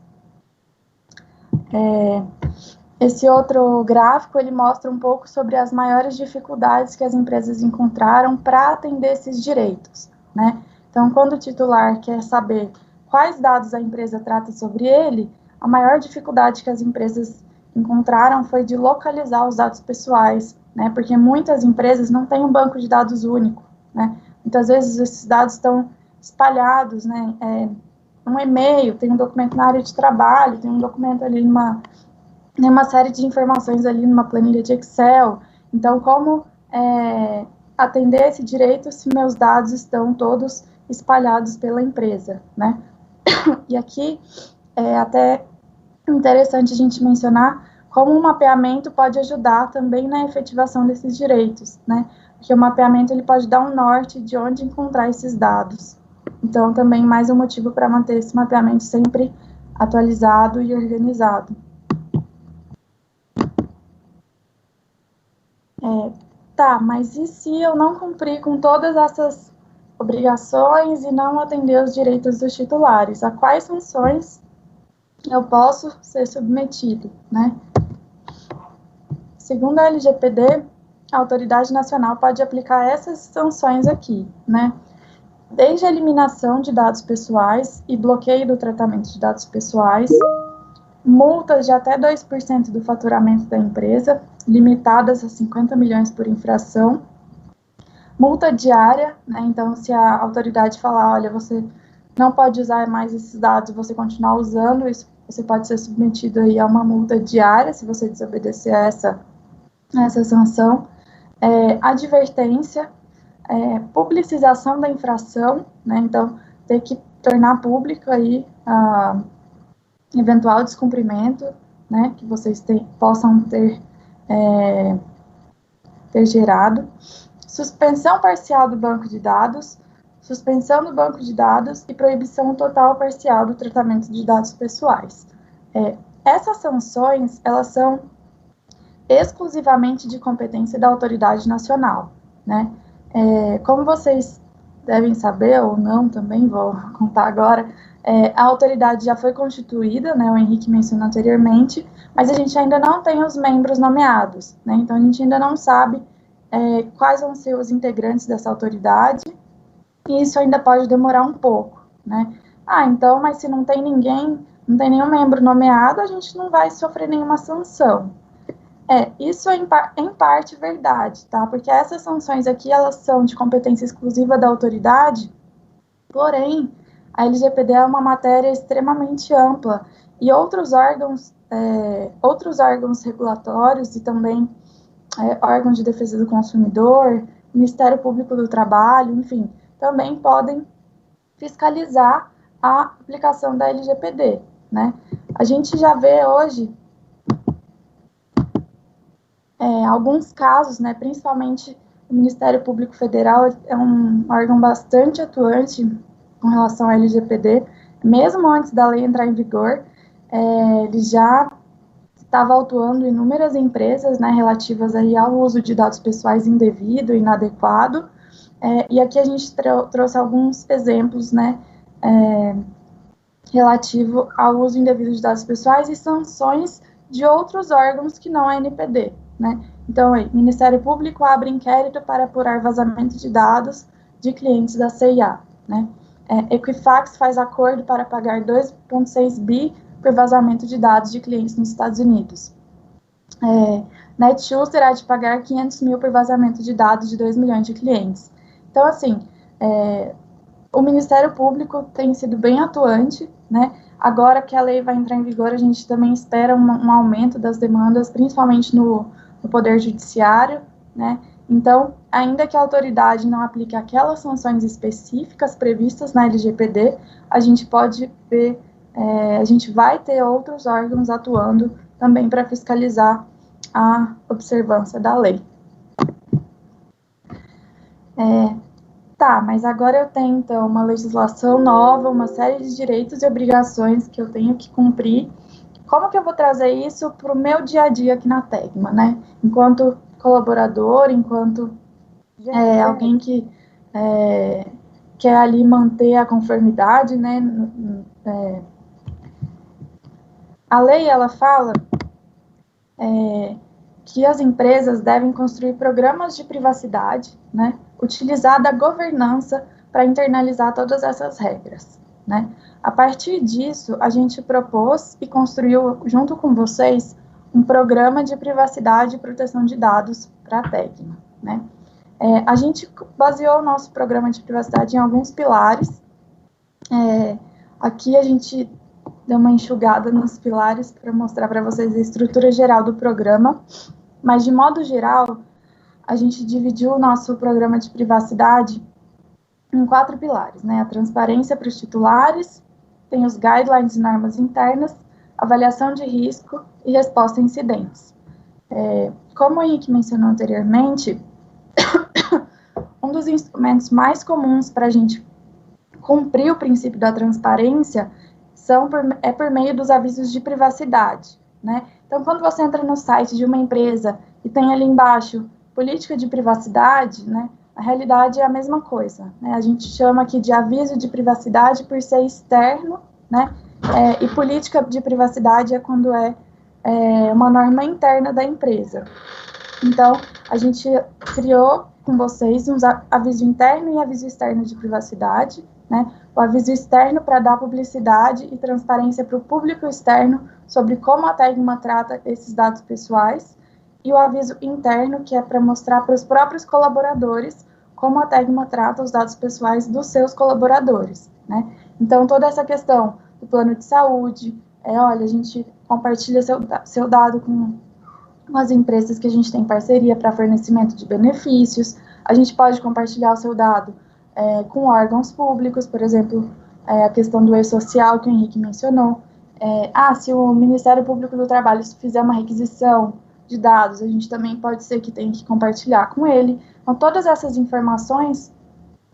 Esse outro gráfico, ele mostra um pouco sobre as maiores dificuldades que as empresas encontraram para atender esses direitos, né? Então, quando o titular quer saber quais dados a empresa trata sobre ele, a maior dificuldade que as empresas encontraram foi de localizar os dados pessoais, né? Porque muitas empresas não têm um banco de dados único, né? Muitas vezes esses dados estão espalhados, né? Um e-mail, tem um documento na área de trabalho, tem um documento ali uma série de informações ali numa planilha de Excel. Então, como atender esse direito se meus dados estão todos espalhados pela empresa, né? E aqui é até interessante a gente mencionar como o mapeamento pode ajudar também na efetivação desses direitos, né? Porque o mapeamento ele pode dar um norte de onde encontrar esses dados. Então, também mais um motivo para manter esse mapeamento sempre atualizado e organizado. Mas e se eu não cumprir com todas essas obrigações e não atender os direitos dos titulares? A quais sanções eu posso ser submetido, né? Segundo a LGPD, a autoridade nacional pode aplicar essas sanções aqui, né? desde a eliminação de dados pessoais e bloqueio do tratamento de dados pessoais, multas de até 2% do faturamento da empresa, limitadas a 50 milhões por infração, multa diária, né? Então, se a autoridade falar, olha, você não pode usar mais esses dados, você continuar usando, isso, você pode ser submetido aí a uma multa diária, se você desobedecer a essa sanção, advertência, publicização da infração, né? Então, ter que tornar público aí a eventual descumprimento, né, que vocês possam ter gerado, suspensão parcial do banco de dados, suspensão do banco de dados e proibição total ou parcial do tratamento de dados pessoais. Essas sanções, elas são exclusivamente de competência da autoridade nacional, né? Como vocês devem saber, ou não também, vou contar agora, a autoridade já foi constituída, né, o Henrique mencionou anteriormente, mas a gente ainda não tem os membros nomeados, né, então a gente ainda não sabe quais vão ser os integrantes dessa autoridade, e isso ainda pode demorar um pouco, né. Então, mas se não tem ninguém, não tem nenhum membro nomeado, a gente não vai sofrer nenhuma sanção. Isso é em parte verdade, tá, porque essas sanções aqui, elas são de competência exclusiva da autoridade, porém, a LGPD é uma matéria extremamente ampla e outros órgãos regulatórios e também órgãos de defesa do consumidor, Ministério Público do Trabalho, enfim, também podem fiscalizar a aplicação da LGPD, né? A gente já vê hoje alguns casos, né, principalmente o Ministério Público Federal é um órgão bastante atuante com relação à LGPD, mesmo antes da lei entrar em vigor, ele já estava autuando inúmeras empresas, né, relativas aí ao uso de dados pessoais indevido, inadequado, e aqui a gente trouxe alguns exemplos, né, relativo ao uso indevido de dados pessoais e sanções de outros órgãos que não a NPD, né. Então, Ministério Público abre inquérito para apurar vazamento de dados de clientes da CIA, né. Equifax faz acordo para pagar 2,6 bi por vazamento de dados de clientes nos Estados Unidos. Netshoes terá de pagar 500 mil por vazamento de dados de 2 milhões de clientes. Então, assim, o Ministério Público tem sido bem atuante, né? Agora que a lei vai entrar em vigor, a gente também espera um aumento das demandas, principalmente no Poder Judiciário, né? Então, ainda que a autoridade não aplique aquelas sanções específicas previstas na LGPD, a gente pode ver, a gente vai ter outros órgãos atuando também para fiscalizar a observância da lei. Mas agora eu tenho, então, uma legislação nova, uma série de direitos e obrigações que eu tenho que cumprir. Como que eu vou trazer isso para o meu dia a dia aqui na Tegma, né? Enquanto colaborador, enquanto alguém que quer ali manter a conformidade, né? A lei, ela fala que as empresas devem construir programas de privacidade, né? Utilizar da governança para internalizar todas essas regras, né? A partir disso, a gente propôs e construiu, junto com vocês, um programa de privacidade e proteção de dados para a Tegma, né? A gente baseou o nosso programa de privacidade em alguns pilares. Aqui a gente deu uma enxugada nos pilares para mostrar para vocês a estrutura geral do programa, mas de modo geral, a gente dividiu o nosso programa de privacidade em 4 pilares, né? A transparência para os titulares, tem os guidelines e normas internas, avaliação de risco e resposta a incidentes. Como o Henrique mencionou anteriormente, um dos instrumentos mais comuns para a gente cumprir o princípio da transparência é por meio dos avisos de privacidade, né? Então, quando você entra no site de uma empresa e tem ali embaixo política de privacidade, né? A realidade é a mesma coisa, né? A gente chama aqui de aviso de privacidade por ser externo, né? E política de privacidade é quando é uma norma interna da empresa. Então, a gente criou com vocês um aviso interno e aviso externo de privacidade, né? O aviso externo para dar publicidade e transparência para o público externo sobre como a Tegma trata esses dados pessoais, e o aviso interno, que é para mostrar para os próprios colaboradores como a Tegma trata os dados pessoais dos seus colaboradores, né? Então, toda essa questão do plano de saúde, olha, a gente compartilha seu dado com as empresas que a gente tem parceria para fornecimento de benefícios, a gente pode compartilhar o seu dado com órgãos públicos, por exemplo, a questão do e-social que o Henrique mencionou. Se o Ministério Público do Trabalho fizer uma requisição de dados, a gente também pode ser que tenha que compartilhar com ele. Então, todas essas informações,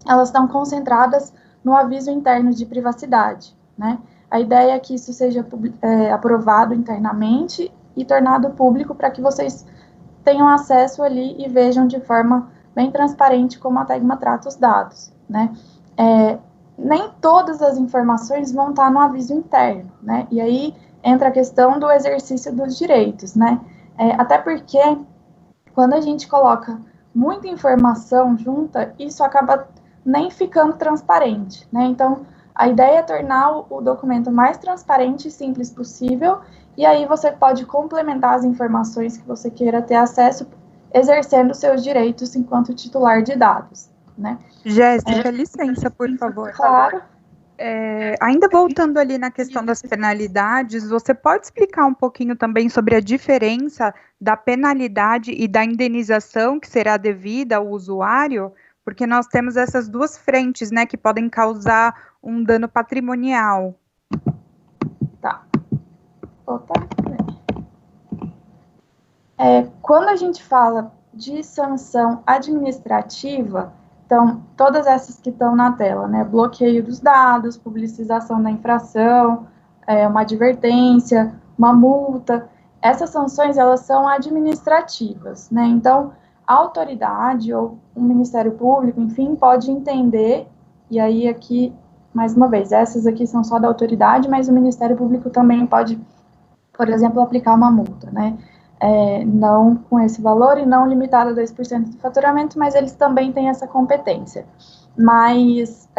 elas estão concentradas no aviso interno de privacidade, né? A ideia é que isso seja aprovado internamente e tornado público para que vocês tenham acesso ali e vejam de forma bem transparente como a Tegma trata os dados, né? Nem todas as informações vão estar no aviso interno, né? E aí entra a questão do exercício dos direitos, né? Até porque quando a gente coloca muita informação junta, isso acaba nem ficando transparente, né? Então, a ideia é tornar o documento mais transparente e simples possível, e aí você pode complementar as informações que você queira ter acesso, exercendo seus direitos enquanto titular de dados, né? Jéssica, licença, por favor. Claro. Ainda voltando ali na questão das penalidades, você pode explicar um pouquinho também sobre a diferença da penalidade e da indenização que será devida ao usuário? Porque nós temos essas duas frentes, né, que podem causar um dano patrimonial. Tá. Quando a gente fala de sanção administrativa, então, todas essas que estão na tela, né, bloqueio dos dados, publicização da infração, uma advertência, uma multa, essas sanções, elas são administrativas, né, então, a autoridade ou o Ministério Público, enfim, pode entender, e aí aqui, mais uma vez, essas aqui são só da autoridade, mas o Ministério Público também pode, por exemplo, aplicar uma multa, né, não com esse valor e não limitado a 2% do faturamento, mas eles também têm essa competência. Mas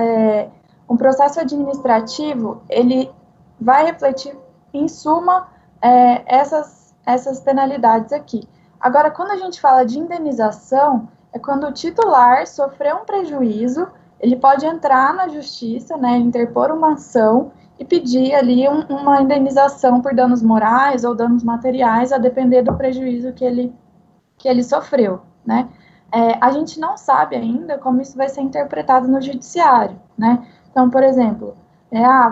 um processo administrativo, ele vai refletir, em suma, essas penalidades aqui. Agora, quando a gente fala de indenização, é quando o titular sofreu um prejuízo, ele pode entrar na justiça, né, interpor uma ação e pedir ali uma indenização por danos morais ou danos materiais, a depender do prejuízo que ele sofreu, né? A gente não sabe ainda como isso vai ser interpretado no judiciário, né? Então, por exemplo,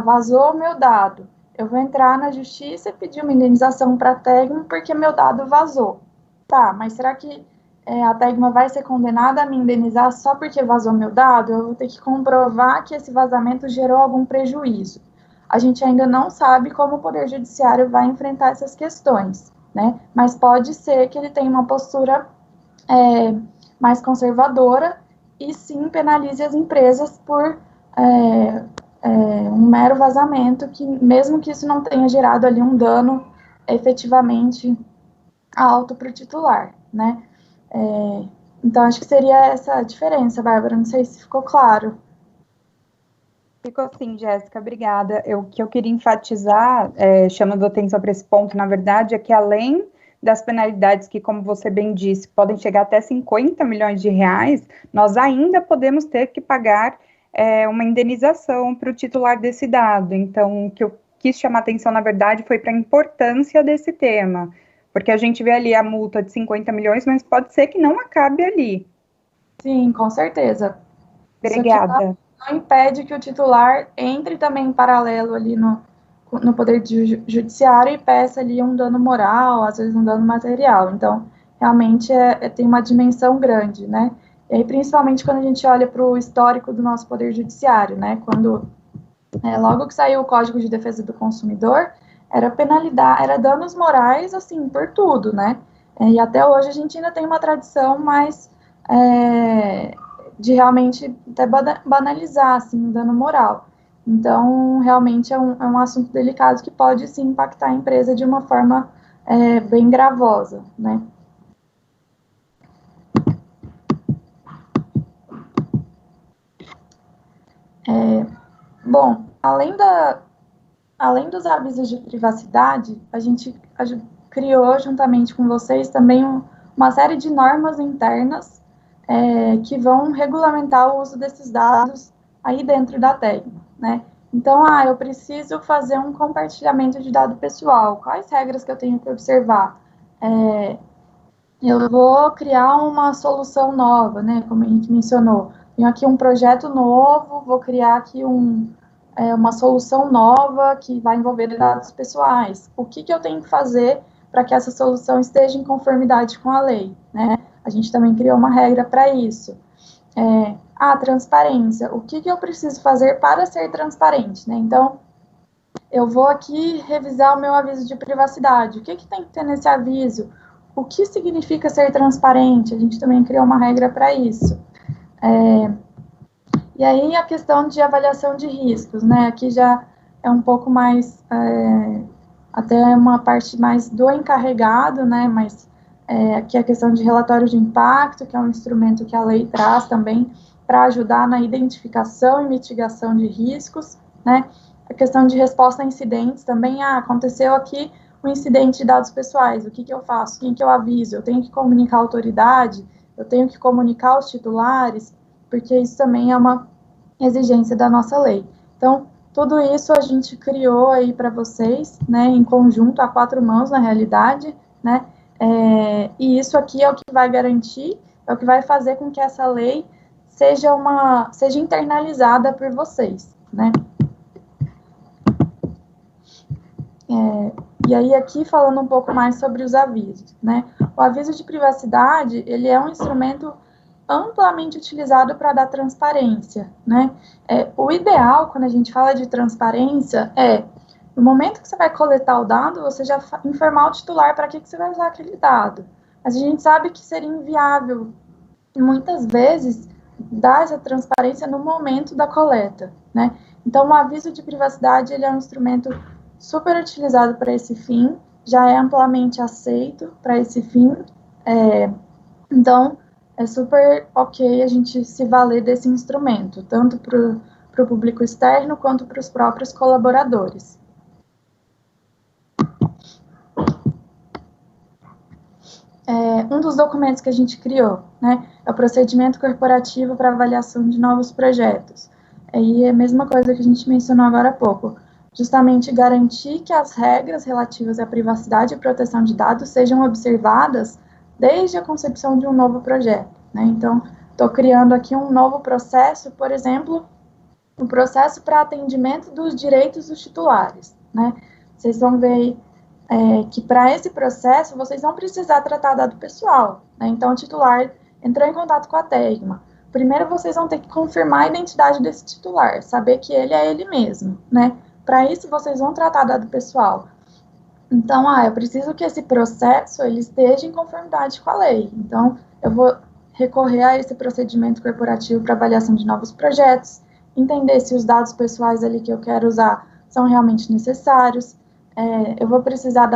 vazou o meu dado, eu vou entrar na justiça e pedir uma indenização para a Tegma porque meu dado vazou. Tá, mas será que a Tegma vai ser condenada a me indenizar só porque vazou meu dado? Eu vou ter que comprovar que esse vazamento gerou algum prejuízo. A gente ainda não sabe como o Poder Judiciário vai enfrentar essas questões, né? Mas pode ser que ele tenha uma postura mais conservadora e sim penalize as empresas por um mero vazamento, que mesmo que isso não tenha gerado ali um dano efetivamente alto para o titular, né? Então, acho que seria essa a diferença, Bárbara, não sei se ficou claro. Ficou sim, Jéssica, obrigada. O que eu queria enfatizar, chamando a atenção para esse ponto, na verdade, é que além das penalidades que, como você bem disse, podem chegar até 50 milhões de reais, nós ainda podemos ter que pagar uma indenização para o titular desse dado. Então, o que eu quis chamar a atenção, na verdade, foi para a importância desse tema, porque a gente vê ali a multa de 50 milhões, mas pode ser que não acabe ali. Sim, com certeza. Obrigada. Não impede que o titular entre também em paralelo ali no Poder Judiciário e peça ali um dano moral, às vezes um dano material. Então, realmente tem uma dimensão grande, né? E aí, principalmente quando a gente olha para o histórico do nosso Poder Judiciário, né? Quando, logo que saiu o Código de Defesa do Consumidor, era penalidade, era danos morais, assim, por tudo, né? E até hoje a gente ainda tem uma tradição mais de realmente até banalizar, assim, o dano moral. Então, realmente é um assunto delicado que pode, sim, impactar a empresa de uma forma bem gravosa, né? Bom, além dos avisos de privacidade, a gente criou, juntamente com vocês, também uma série de normas internas que vão regulamentar o uso desses dados aí dentro da Tegma, né? Então, eu preciso fazer um compartilhamento de dado pessoal. Quais regras que eu tenho que observar? Eu vou criar uma solução nova, né? Como a gente mencionou. Tenho aqui um projeto novo, vou criar aqui uma solução nova que vai envolver dados pessoais. O que eu tenho que fazer para que essa solução esteja em conformidade com a lei, né? A gente também criou uma regra para isso. Transparência. O que eu preciso fazer para ser transparente, né? Então, eu vou aqui revisar o meu aviso de privacidade. O que tem que ter nesse aviso? O que significa ser transparente? A gente também criou uma regra para isso. E aí, a questão de avaliação de riscos, né? Aqui já é um pouco mais, até uma parte mais do encarregado, né? Mas aqui a questão de relatório de impacto, que é um instrumento que a lei traz também para ajudar na identificação e mitigação de riscos, né? A questão de resposta a incidentes também, aconteceu aqui um incidente de dados pessoais, o que eu faço? Quem que eu aviso? Eu tenho que comunicar a autoridade? Eu tenho que comunicar os titulares? Porque isso também é uma exigência da nossa lei. Então, tudo isso a gente criou aí para vocês, né, em conjunto, a 4 mãos, na realidade, né, e isso aqui é o que vai garantir, é o que vai fazer com que essa lei seja internalizada por vocês, né. E aí, aqui, falando um pouco mais sobre os avisos, né, o aviso de privacidade, ele é um instrumento amplamente utilizado para dar transparência, né? O ideal, quando a gente fala de transparência, no momento que você vai coletar o dado, você já informar o titular para que você vai usar aquele dado. Mas a gente sabe que seria inviável, muitas vezes, dar essa transparência no momento da coleta, né? Então, o aviso de privacidade, ele é um instrumento super utilizado para esse fim, já é amplamente aceito para esse fim, então, é super ok a gente se valer desse instrumento, tanto para o público externo quanto para os próprios colaboradores. Um dos documentos que a gente criou, né, é o procedimento corporativo para avaliação de novos projetos. E é a mesma coisa que a gente mencionou agora há pouco, justamente garantir que as regras relativas à privacidade e proteção de dados sejam observadas desde a concepção de um novo projeto, né? Então, estou criando aqui um novo processo, por exemplo, um processo para atendimento dos direitos dos titulares, né? Vocês vão ver que para esse processo, vocês vão precisar tratar dado pessoal, né? Então, o titular entrou em contato com a Tegma. Primeiro, vocês vão ter que confirmar a identidade desse titular, saber que ele é ele mesmo, né? Para isso, vocês vão tratar dado pessoal. Então, eu preciso que esse processo ele esteja em conformidade com a lei. Então, eu vou recorrer a esse procedimento corporativo para avaliação de novos projetos, entender se os dados pessoais ali que eu quero usar são realmente necessários. Eu vou precisar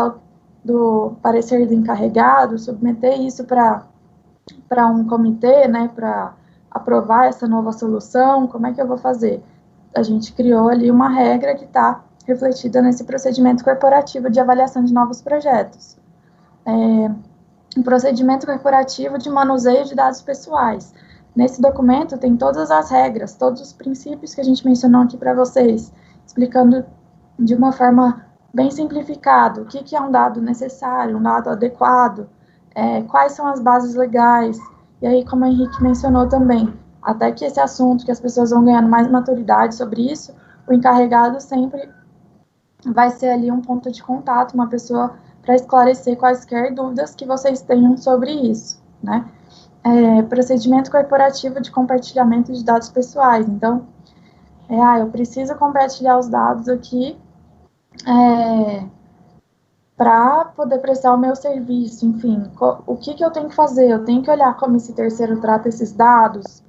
do parecer do encarregado, submeter isso para um comitê, né, para aprovar essa nova solução. Como é que eu vou fazer? A gente criou ali uma regra que está refletida nesse procedimento corporativo de avaliação de novos projetos. Um procedimento corporativo de manuseio de dados pessoais. Nesse documento tem todas as regras, todos os princípios que a gente mencionou aqui para vocês, explicando de uma forma bem simplificada o que é um dado necessário, um dado adequado, quais são as bases legais, e aí, como o Henrique mencionou também, até que esse assunto, que as pessoas vão ganhando mais maturidade sobre isso, o encarregado sempre vai ser ali um ponto de contato, uma pessoa para esclarecer quaisquer dúvidas que vocês tenham sobre isso, né? Procedimento corporativo de compartilhamento de dados pessoais. Então, eu preciso compartilhar os dados aqui para poder prestar o meu serviço, enfim, o que eu tenho que fazer? Eu tenho que olhar como esse terceiro trata esses dados,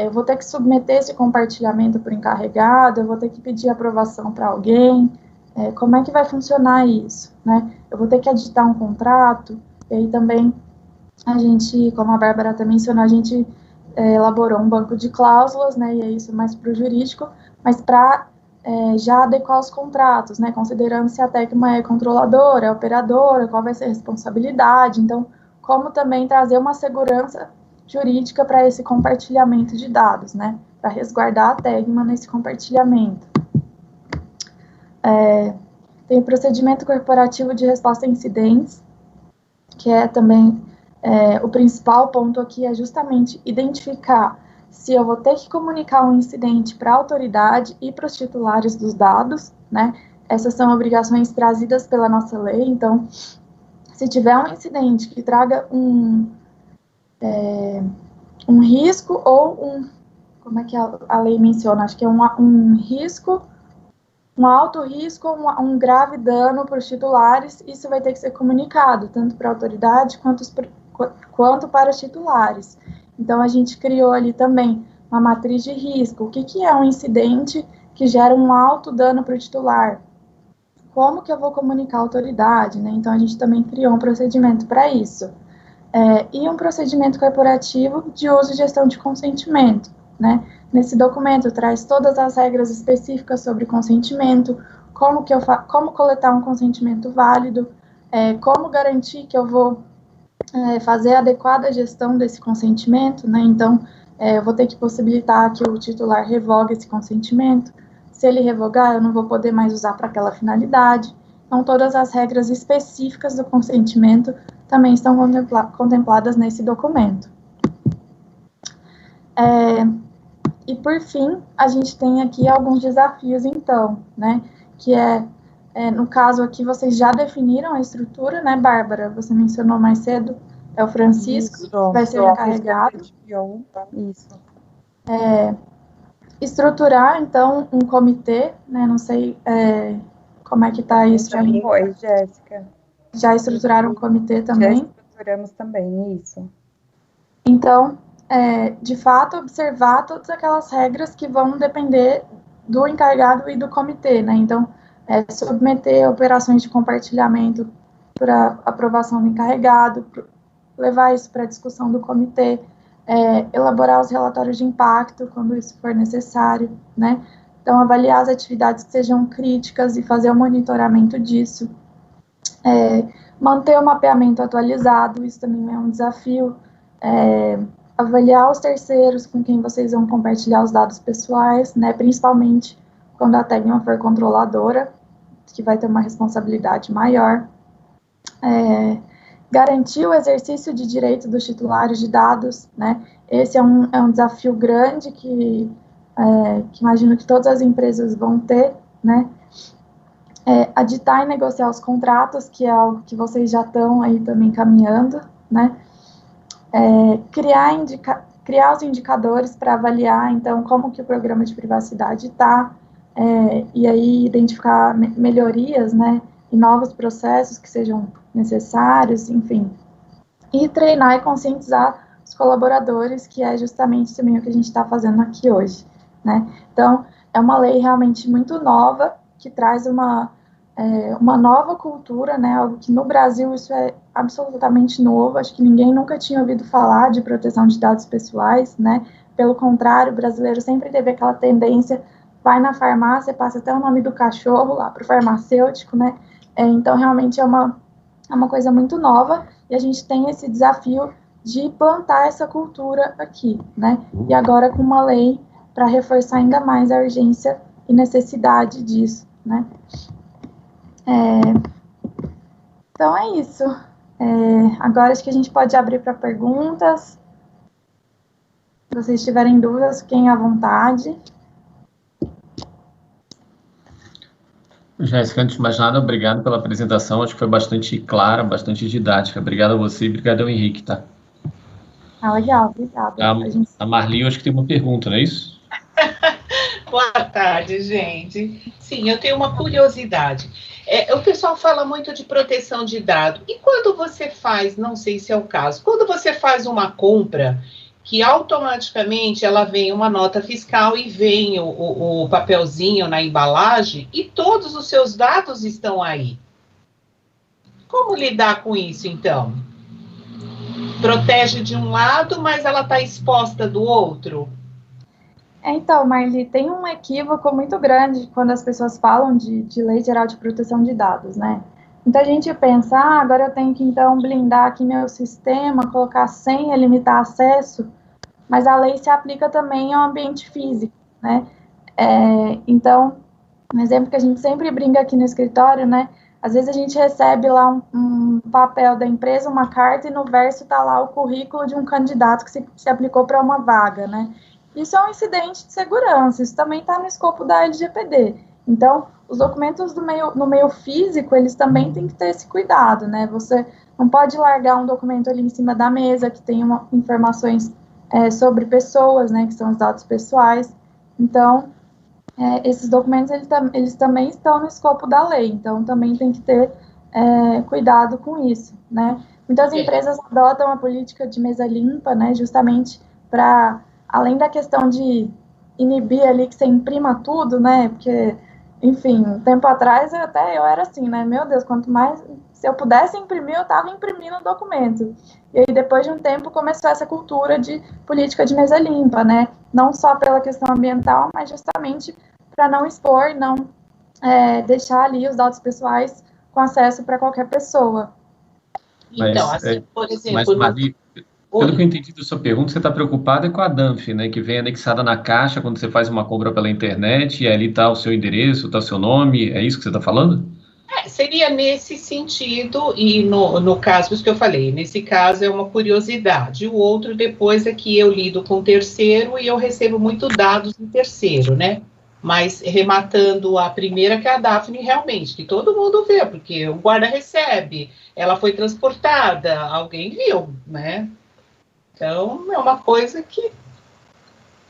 eu vou ter que submeter esse compartilhamento para o encarregado, eu vou ter que pedir aprovação para alguém, como é que vai funcionar isso, né? Eu vou ter que editar um contrato, e aí também a gente, como a Bárbara até mencionou, a gente elaborou um banco de cláusulas, né, e é isso mais para o jurídico, mas para já adequar os contratos, né, considerando se a Tecma é controladora, é operadora, qual vai ser a responsabilidade. Então, como também trazer uma segurança jurídica para esse compartilhamento de dados, né, para resguardar a Tecma nesse compartilhamento. Tem o procedimento corporativo de resposta a incidentes, que é também o principal ponto aqui é justamente identificar se eu vou ter que comunicar um incidente para a autoridade e para os titulares dos dados, né? Essas são obrigações trazidas pela nossa lei. Então, se tiver um incidente que traga um risco ou como é que a lei menciona? Acho que é um risco, um alto risco ou um grave dano para os titulares, isso vai ter que ser comunicado, tanto para a autoridade quanto para os titulares. Então, a gente criou ali também uma matriz de risco. O que é um incidente que gera um alto dano para o titular? Como que eu vou comunicar à autoridade, né? Então, a gente também criou um procedimento para isso. E um procedimento corporativo de uso e gestão de consentimento, né? Nesse documento traz todas as regras específicas sobre consentimento, como coletar um consentimento válido, como garantir que eu vou fazer a adequada gestão desse consentimento, né? Então, eu vou ter que possibilitar que o titular revogue esse consentimento. Se ele revogar, eu não vou poder mais usar para aquela finalidade. Então, todas as regras específicas do consentimento também estão contempladas nesse documento. E, por fim, a gente tem aqui alguns desafios, então, né? Que no caso aqui, vocês já definiram a estrutura, né, Bárbara? Você mencionou mais cedo, é o Francisco, isso, vai ser o encarregado. Isso. Estruturar, então, um comitê, né, não sei como é que está isso aí. Foi, Jéssica. Já estruturaram um comitê também? Já estruturamos também, isso. Então, de fato, observar todas aquelas regras que vão depender do encarregado e do comitê, né? Então, submeter operações de compartilhamento para aprovação do encarregado, levar isso para a discussão do comitê, elaborar os relatórios de impacto quando isso for necessário, né? Então, avaliar as atividades que sejam críticas e fazer o monitoramento disso. Manter o mapeamento atualizado, isso também é um desafio. Avaliar os terceiros com quem vocês vão compartilhar os dados pessoais, né? Principalmente quando a Tecma for controladora, que vai ter uma responsabilidade maior. Garantir o exercício de direito dos titulares de dados, né? Esse é um desafio grande que imagino que todas as empresas vão ter, né? Aditar e negociar os contratos, que é algo que vocês já estão aí também caminhando, né? Criar os indicadores para avaliar, então, como que o programa de privacidade está, e aí identificar melhorias, né, e novos processos que sejam necessários, enfim. E treinar e conscientizar os colaboradores, que é justamente também o que a gente está fazendo aqui hoje, né. Então, é uma lei realmente muito nova, que traz uma nova cultura, né, algo que no Brasil isso é absolutamente novo, acho que ninguém nunca tinha ouvido falar de proteção de dados pessoais, né, pelo contrário, o brasileiro sempre teve aquela tendência, vai na farmácia, passa até o nome do cachorro lá para o farmacêutico, né, então realmente é uma coisa muito nova, e a gente tem esse desafio de plantar essa cultura aqui, né, e agora com uma lei para reforçar ainda mais a urgência e necessidade disso, né. Então é isso. Agora acho que a gente pode abrir para perguntas. Se vocês tiverem dúvidas, fiquem à vontade. Jéssica, antes de mais nada, obrigado pela apresentação. Acho que foi bastante clara, bastante didática. Obrigado a você e obrigado ao Henrique, tá? Legal, obrigada. A Marli, eu acho que tem uma pergunta, não é isso? Boa tarde, gente. Sim, eu tenho uma curiosidade. O pessoal fala muito de proteção de dados. E quando você faz, não sei se é o caso, quando você faz uma compra, que automaticamente ela vem uma nota fiscal e vem o papelzinho na embalagem e todos os seus dados estão aí. Como lidar com isso, então? Protege de um lado, mas ela está exposta do outro? Então, Marli, tem um equívoco muito grande quando as pessoas falam de Lei Geral de Proteção de Dados, né? Muita gente pensa, agora eu tenho que, então, blindar aqui meu sistema, colocar senha, limitar acesso, mas a lei se aplica também ao ambiente físico, né? Então, um exemplo que a gente sempre brinca aqui no escritório, né? Às vezes a gente recebe lá um papel da empresa, uma carta, e no verso está lá o currículo de um candidato que se aplicou para uma vaga, né? Isso é um incidente de segurança, isso também está no escopo da LGPD. Então, os documentos no meio físico, eles também têm que ter esse cuidado, né? Você não pode largar um documento ali em cima da mesa que tem informações sobre pessoas, né? Que são os dados pessoais. Então, esses documentos, eles também estão no escopo da lei. Então, também tem que ter cuidado com isso, né? Muitas empresas adotam a política de mesa limpa, né? Justamente para, além da questão de inibir ali que você imprima tudo, né? Porque, enfim, um tempo atrás eu era assim, né? Meu Deus, quanto mais, se eu pudesse imprimir, eu estava imprimindo o documento. E aí, depois de um tempo, começou essa cultura de política de mesa limpa, né? Não só pela questão ambiental, mas justamente para não expor, não deixar ali os dados pessoais com acesso para qualquer pessoa. Então, assim, por exemplo... Mas, Marli, pelo que eu entendi da sua pergunta, você está preocupada com a DANF, né, que vem anexada na caixa quando você faz uma compra pela internet, e ali está o seu endereço, está o seu nome, é isso que você está falando? Seria nesse sentido, e no caso, isso que eu falei, nesse caso é uma curiosidade. O outro, depois, é que eu lido com terceiro e eu recebo muito dados do terceiro, né? Mas rematando a primeira, que é a Daphne, realmente, que todo mundo vê, porque o guarda recebe, ela foi transportada, alguém viu, né? Então, é uma coisa que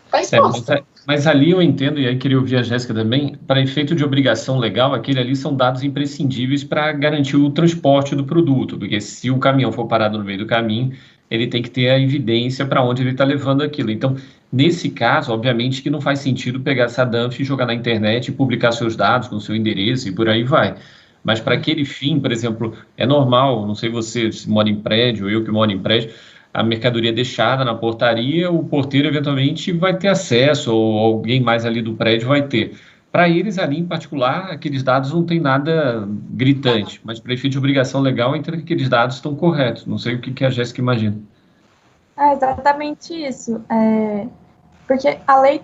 faz parte. Mas ali eu entendo, e aí queria ouvir a Jéssica também, para efeito de obrigação legal, aquele ali são dados imprescindíveis para garantir o transporte do produto, porque se o caminhão for parado no meio do caminho, ele tem que ter a evidência para onde ele está levando aquilo. Então, nesse caso, obviamente que não faz sentido pegar essa DANF e jogar na internet e publicar seus dados com seu endereço e por aí vai. Mas para aquele fim, por exemplo, é normal, não sei você se mora em prédio, eu que moro em prédio, a mercadoria deixada na portaria, o porteiro eventualmente vai ter acesso, ou alguém mais ali do prédio vai ter. Para eles ali em particular, aqueles dados não tem nada gritante, mas para efeito de obrigação legal, entra que aqueles dados estão corretos. Não sei o que a Jéssica imagina. É exatamente isso. Porque a lei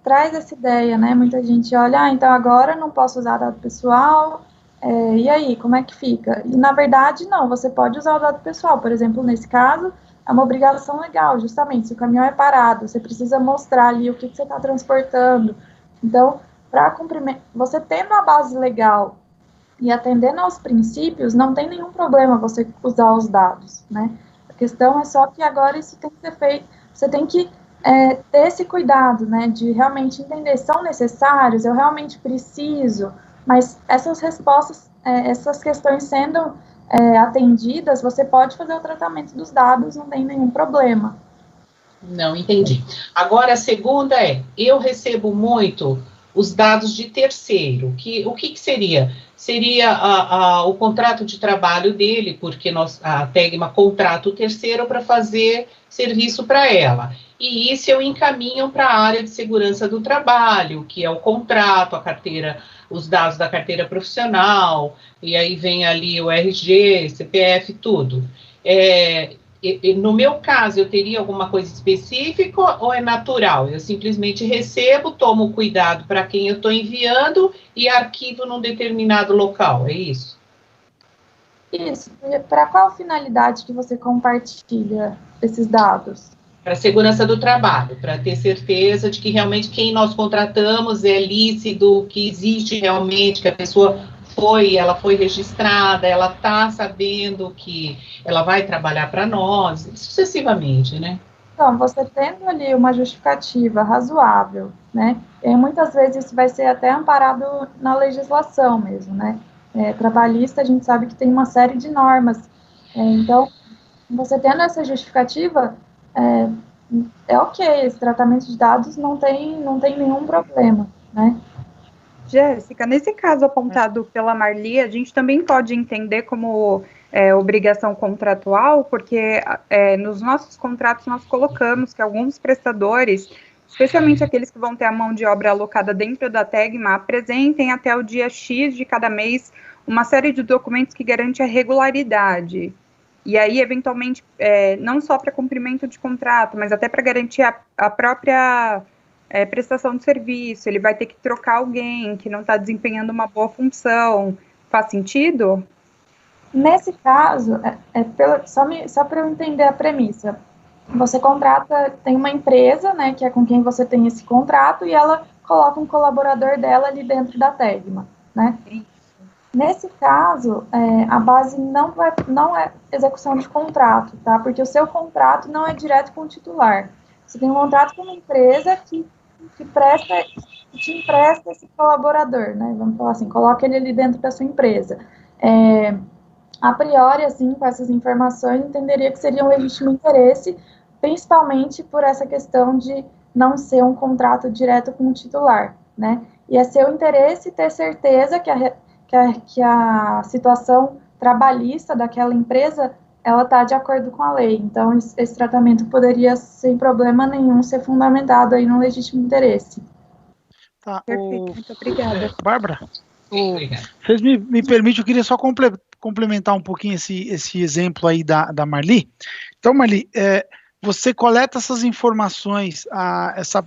traz essa ideia, né? Muita gente olha, então agora não posso usar dado pessoal, e aí, como é que fica? E na verdade, não, você pode usar o dado pessoal. Por exemplo, nesse caso, é uma obrigação legal, justamente, se o caminhão é parado, você precisa mostrar ali o que você está transportando. Então, para cumprimento, você tendo a base legal e atendendo aos princípios, não tem nenhum problema você usar os dados, né? A questão é só que agora isso tem que ser feito, você tem que ter esse cuidado, né, de realmente entender, são necessários, eu realmente preciso, mas essas respostas, essas questões sendo atendidas, você pode fazer o tratamento dos dados, não tem nenhum problema. Não, entendi. Agora, a segunda eu recebo muito os dados de terceiro, o que seria? Seria o contrato de trabalho dele, porque a Tegma contrata o terceiro para fazer serviço para ela. E isso eu encaminho para a área de segurança do trabalho, que é o contrato, a carteira, os dados da carteira profissional, e aí vem ali o RG, CPF, tudo. No meu caso, eu teria alguma coisa específica ou é natural? Eu simplesmente recebo, tomo cuidado para quem eu estou enviando e arquivo num determinado local, é isso? Isso. Para qual finalidade que você compartilha esses dados? Para a segurança do trabalho, para ter certeza de que realmente quem nós contratamos é lícito, que existe realmente, que a pessoa ela foi registrada, ela está sabendo que ela vai trabalhar para nós, sucessivamente, né? Então, você tendo ali uma justificativa razoável, né? E muitas vezes isso vai ser até amparado na legislação mesmo, né? Trabalhista, a gente sabe que tem uma série de normas. Então, você tendo essa justificativa, ok, esse tratamento de dados não tem nenhum problema, né? Jéssica, nesse caso apontado pela Marli, a gente também pode entender como obrigação contratual, porque nos nossos contratos nós colocamos que alguns prestadores especialmente aqueles que vão ter a mão de obra alocada dentro da Tegma, apresentem até o dia X de cada mês uma série de documentos que garante a regularidade. E aí, eventualmente, não só para cumprimento de contrato, mas até para garantir a própria prestação de serviço. Ele vai ter que trocar alguém que não está desempenhando uma boa função. Faz sentido? Nesse caso, só para eu entender a premissa, você contrata, tem uma empresa, né, que é com quem você tem esse contrato, e ela coloca um colaborador dela ali dentro da Tegma, né? Nesse caso, a base não é execução de contrato, tá? Porque o seu contrato não é direto com o titular. Você tem um contrato com uma empresa que te empresta esse colaborador, né? Vamos falar assim, coloca ele ali dentro da sua empresa. A priori, assim, com essas informações, entenderia que seria um legítimo interesse, principalmente por essa questão de não ser um contrato direto com o titular, né? E é seu interesse ter certeza que a situação trabalhista daquela empresa, ela está de acordo com a lei. Então, esse tratamento poderia, sem problema nenhum, ser fundamentado aí no legítimo interesse. Tá, Perfeito, muito obrigada. Bárbara, vocês me permitem, eu queria só complementar um pouquinho esse exemplo aí da Marli. Então, Marli, você coleta essas informações,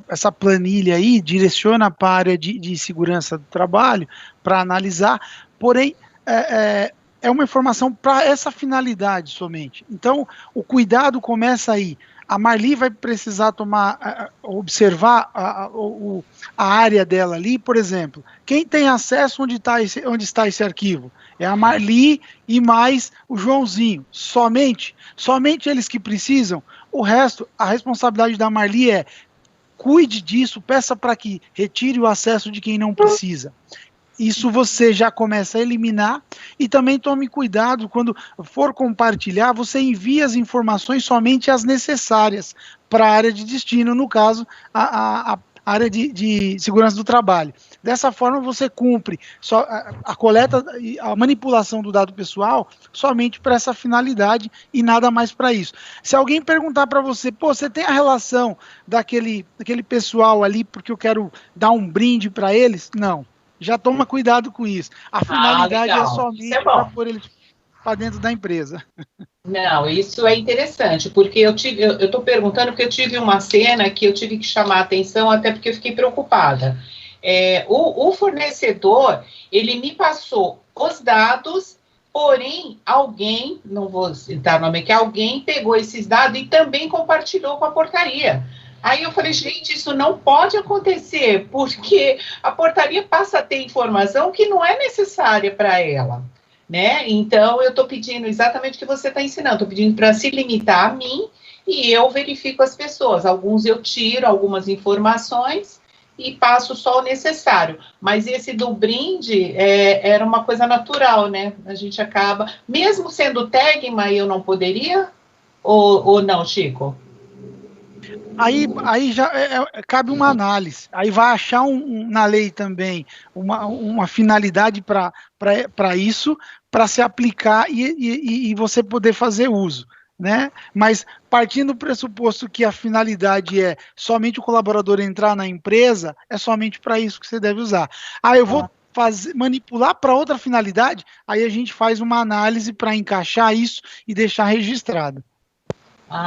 essa planilha aí, direciona para a área de segurança do trabalho para analisar, porém, é uma informação para essa finalidade somente. Então, o cuidado começa aí. A Marli vai precisar observar a área dela ali, por exemplo. Quem tem acesso onde está esse arquivo? É a Marli e mais o Joãozinho. Somente eles que precisam. O resto, a responsabilidade da Marli é cuide disso, peça para que retire o acesso de quem não precisa. Isso você já começa a eliminar, e também tome cuidado quando for compartilhar, você envia as informações somente as necessárias para a área de destino, no caso, a área de segurança do trabalho. Dessa forma, você cumpre a coleta e a manipulação do dado pessoal somente para essa finalidade e nada mais para isso. Se alguém perguntar para você, você tem a relação daquele pessoal ali porque eu quero dar um brinde para eles? Não. Já toma cuidado com isso. A finalidade é somente para pôr eles para dentro da empresa. Não, isso é interessante, porque eu estou perguntando porque eu tive uma cena que eu tive que chamar a atenção, até porque eu fiquei preocupada. O fornecedor, ele me passou os dados, porém, alguém, não vou citar o nome aqui, alguém pegou esses dados e também compartilhou com a portaria. Aí eu falei, gente, isso não pode acontecer, porque a portaria passa a ter informação que não é necessária para ela, né? Então, eu estou pedindo exatamente o que você está ensinando, estou pedindo para se limitar a mim e eu verifico as pessoas. Alguns eu tiro algumas informações e passo só o necessário. Mas esse do brinde era uma coisa natural, né? A gente acaba, mesmo sendo Tegma, eu não poderia? Ou não, Chico? Aí já cabe uma análise. Aí vai achar na lei também uma finalidade para isso, para se aplicar e você poder fazer uso, né? Mas partindo do pressuposto que a finalidade é somente o colaborador entrar na empresa, é somente para isso que você deve usar. Eu vou manipular para outra finalidade, aí a gente faz uma análise para encaixar isso e deixar registrado.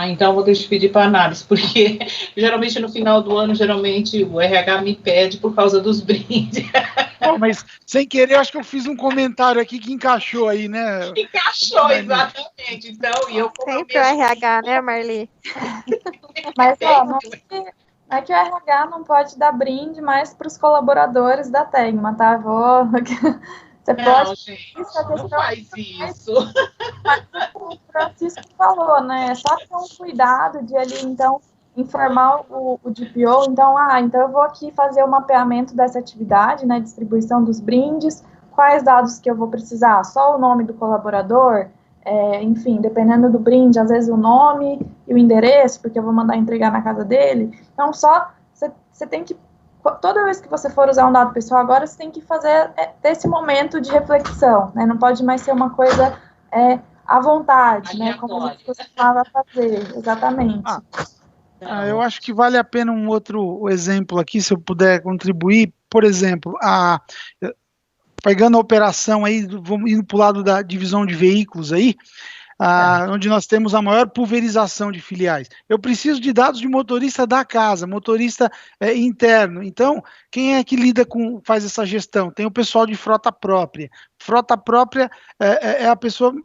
Então vou ter que pedir para análise, porque geralmente no final do ano, o RH me pede por causa dos brindes. Mas sem querer, acho que eu fiz um comentário aqui que encaixou aí, né? Encaixou, exatamente. Então, sempre o RH, né, Marli? Mas, não é que o RH não pode dar brinde mais para os colaboradores da Tegma, tá? Você pode... gente, não faz isso. Mas o Francisco falou, né? É só ter um cuidado de ali, então, informar o DPO. Então, então eu vou aqui fazer o mapeamento dessa atividade, né? Distribuição dos brindes. Quais dados que eu vou precisar? Só o nome do colaborador? Enfim, dependendo do brinde, às vezes o nome e o endereço, porque eu vou mandar entregar na casa dele. Então, você tem que... Toda vez que você for usar um dado pessoal, agora você tem que ter esse momento de reflexão, né? Não pode mais ser uma coisa à vontade, né? Como a gente costumava fazer, exatamente. Eu acho que vale a pena um outro exemplo aqui, se eu puder contribuir. Por exemplo, pegando a operação aí, vamos indo para o lado da divisão de veículos aí, onde nós temos a maior pulverização de filiais. Eu preciso de dados de motorista da casa, motorista interno. Então, quem é que faz essa gestão? Tem o pessoal de frota própria. Frota própria é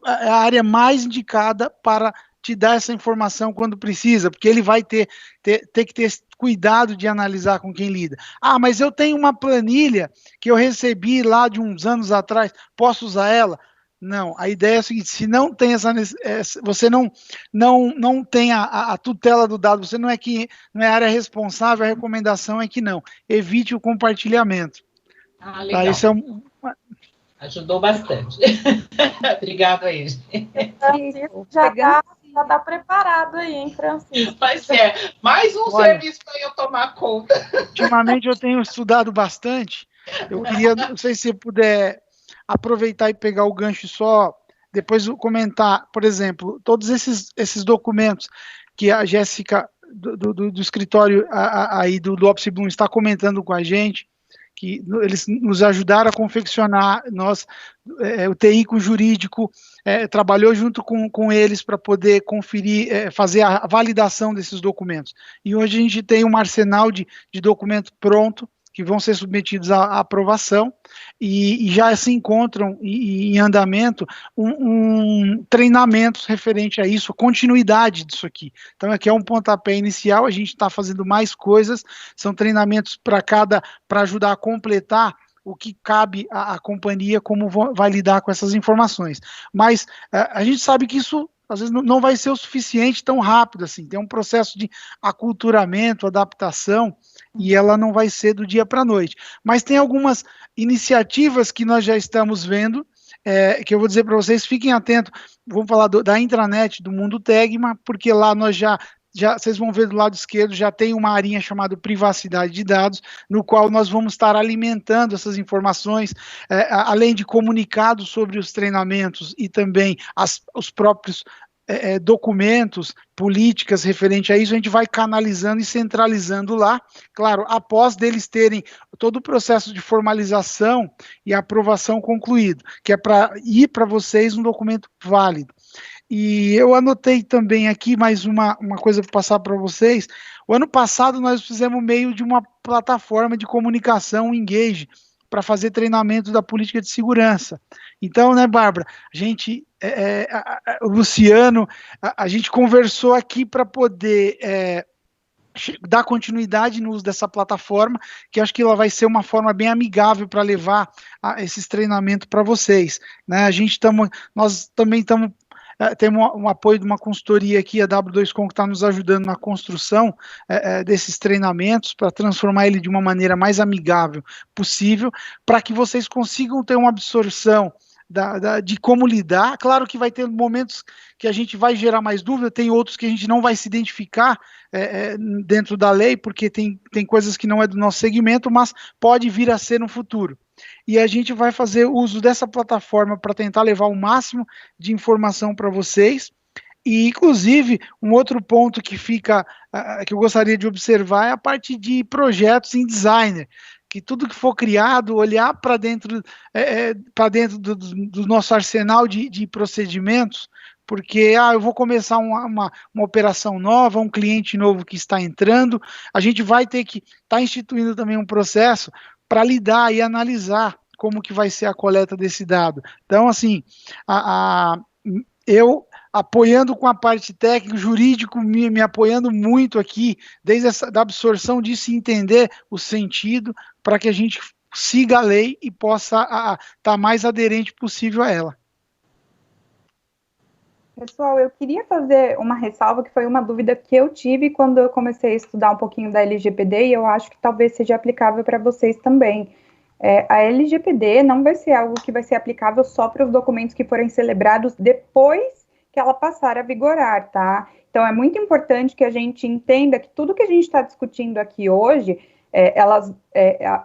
a área mais indicada para te dar essa informação quando precisa, porque ele vai ter que ter cuidado de analisar com quem lida. Mas eu tenho uma planilha que eu recebi lá de uns anos atrás, posso usar ela? Não, a ideia é a seguinte: se não tem você não tem a tutela do dado, você não é a área responsável, a recomendação é que não, evite o compartilhamento. Legal. Isso ajudou bastante. Obrigada aí, gente. Já está preparado aí, hein, Francisco? Mas mais um serviço para eu tomar conta. Ultimamente eu tenho estudado bastante. Eu queria, não sei se você puder aproveitar e pegar o gancho só, depois comentar, por exemplo, todos esses documentos que a Jéssica do escritório aí do Opsi Bloom está comentando com a gente, que eles nos ajudaram a confeccionar, o TI com o jurídico trabalhou junto com eles para poder conferir, fazer a validação desses documentos. E hoje a gente tem um arsenal de documento pronto, que vão ser submetidos à aprovação, e já se encontram em andamento treinamentos referente a isso, a continuidade disso aqui. Então, aqui é um pontapé inicial, a gente está fazendo mais coisas, são treinamentos para ajudar a completar o que cabe à companhia, como vai lidar com essas informações. Mas a gente sabe que isso às vezes não vai ser o suficiente tão rápido assim, tem um processo de aculturamento, adaptação, e ela não vai ser do dia para a noite. Mas tem algumas iniciativas que nós já estamos vendo, que eu vou dizer para vocês, fiquem atentos, vamos falar da intranet do Mundo Tegma, porque lá nós já vocês vão ver do lado esquerdo, já tem uma arinha chamada privacidade de dados, no qual nós vamos estar alimentando essas informações, além de comunicados sobre os treinamentos e também os próprios documentos, políticas referente a isso, a gente vai canalizando e centralizando lá, claro, após deles terem todo o processo de formalização e aprovação concluído, que é para ir para vocês um documento válido. E eu anotei também aqui mais uma coisa para passar para vocês. O ano passado nós fizemos meio de uma plataforma de comunicação, Engage, para fazer treinamento da política de segurança. Então, né, Bárbara, a gente, o Luciano, a gente conversou aqui para poder dar continuidade no uso dessa plataforma, que acho que ela vai ser uma forma bem amigável para levar esses treinamentos para vocês, né? Nós também temos um apoio de uma consultoria aqui, a W2Com, que está nos ajudando na construção desses treinamentos, para transformar ele de uma maneira mais amigável possível, para que vocês consigam ter uma absorção de como lidar. Claro que vai ter momentos que a gente vai gerar mais dúvida, tem outros que a gente não vai se identificar dentro da lei, porque tem coisas que não é do nosso segmento, mas pode vir a ser no futuro. E a gente vai fazer uso dessa plataforma para tentar levar o máximo de informação para vocês. E, inclusive, um outro ponto que eu gostaria de observar é a parte de projetos em designer, que tudo que for criado, olhar para dentro do nosso arsenal de procedimentos, porque eu vou começar uma operação nova, um cliente novo que está entrando, a gente vai ter que estar instituindo também um processo para lidar e analisar como que vai ser a coleta desse dado. Então, assim, eu apoiando com a parte técnica, jurídico, me apoiando muito aqui, desde da absorção disso e entender o sentido, para que a gente siga a lei e possa estar mais aderente possível a ela. Pessoal, eu queria fazer uma ressalva, que foi uma dúvida que eu tive quando eu comecei a estudar um pouquinho da LGPD, e eu acho que talvez seja aplicável para vocês também. A LGPD não vai ser algo que vai ser aplicável só para os documentos que forem celebrados depois que ela passar a vigorar, tá? Então, é muito importante que a gente entenda que tudo que a gente está discutindo aqui hoje,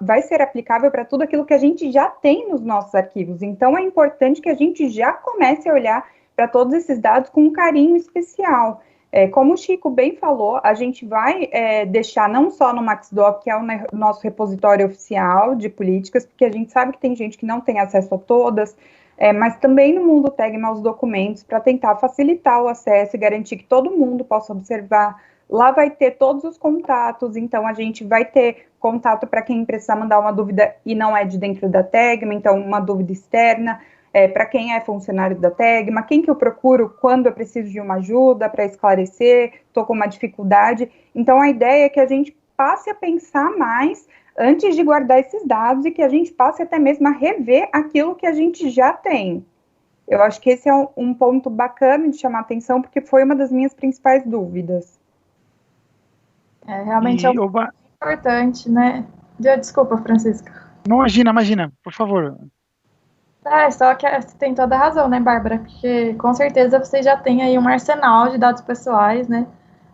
vai ser aplicável para tudo aquilo que a gente já tem nos nossos arquivos. Então, é importante que a gente já comece a olhar para todos esses dados com um carinho especial, Como o Chico bem falou, a gente vai deixar não só no MaxDoc, que é o nosso repositório oficial de políticas, porque a gente sabe que tem gente que não tem acesso a todas, mas também no Mundo Tegma os documentos, para tentar facilitar o acesso e garantir que todo mundo possa observar. Lá vai ter todos os contatos, então a gente vai ter contato para quem precisar mandar uma dúvida e não é de dentro da Tegma, então uma dúvida externa, para quem é funcionário da Tegma, quem que eu procuro quando eu preciso de uma ajuda para esclarecer, estou com uma dificuldade. Então, a ideia é que a gente passe a pensar mais antes de guardar esses dados e que a gente passe até mesmo a rever aquilo que a gente já tem. Eu acho que esse é um ponto bacana de chamar atenção, porque foi uma das minhas principais dúvidas. Realmente é importante, né? Desculpa, Francisca. Imagina, por favor. Só que você tem toda a razão, né, Bárbara? Porque com certeza você já tem aí um arsenal de dados pessoais, né?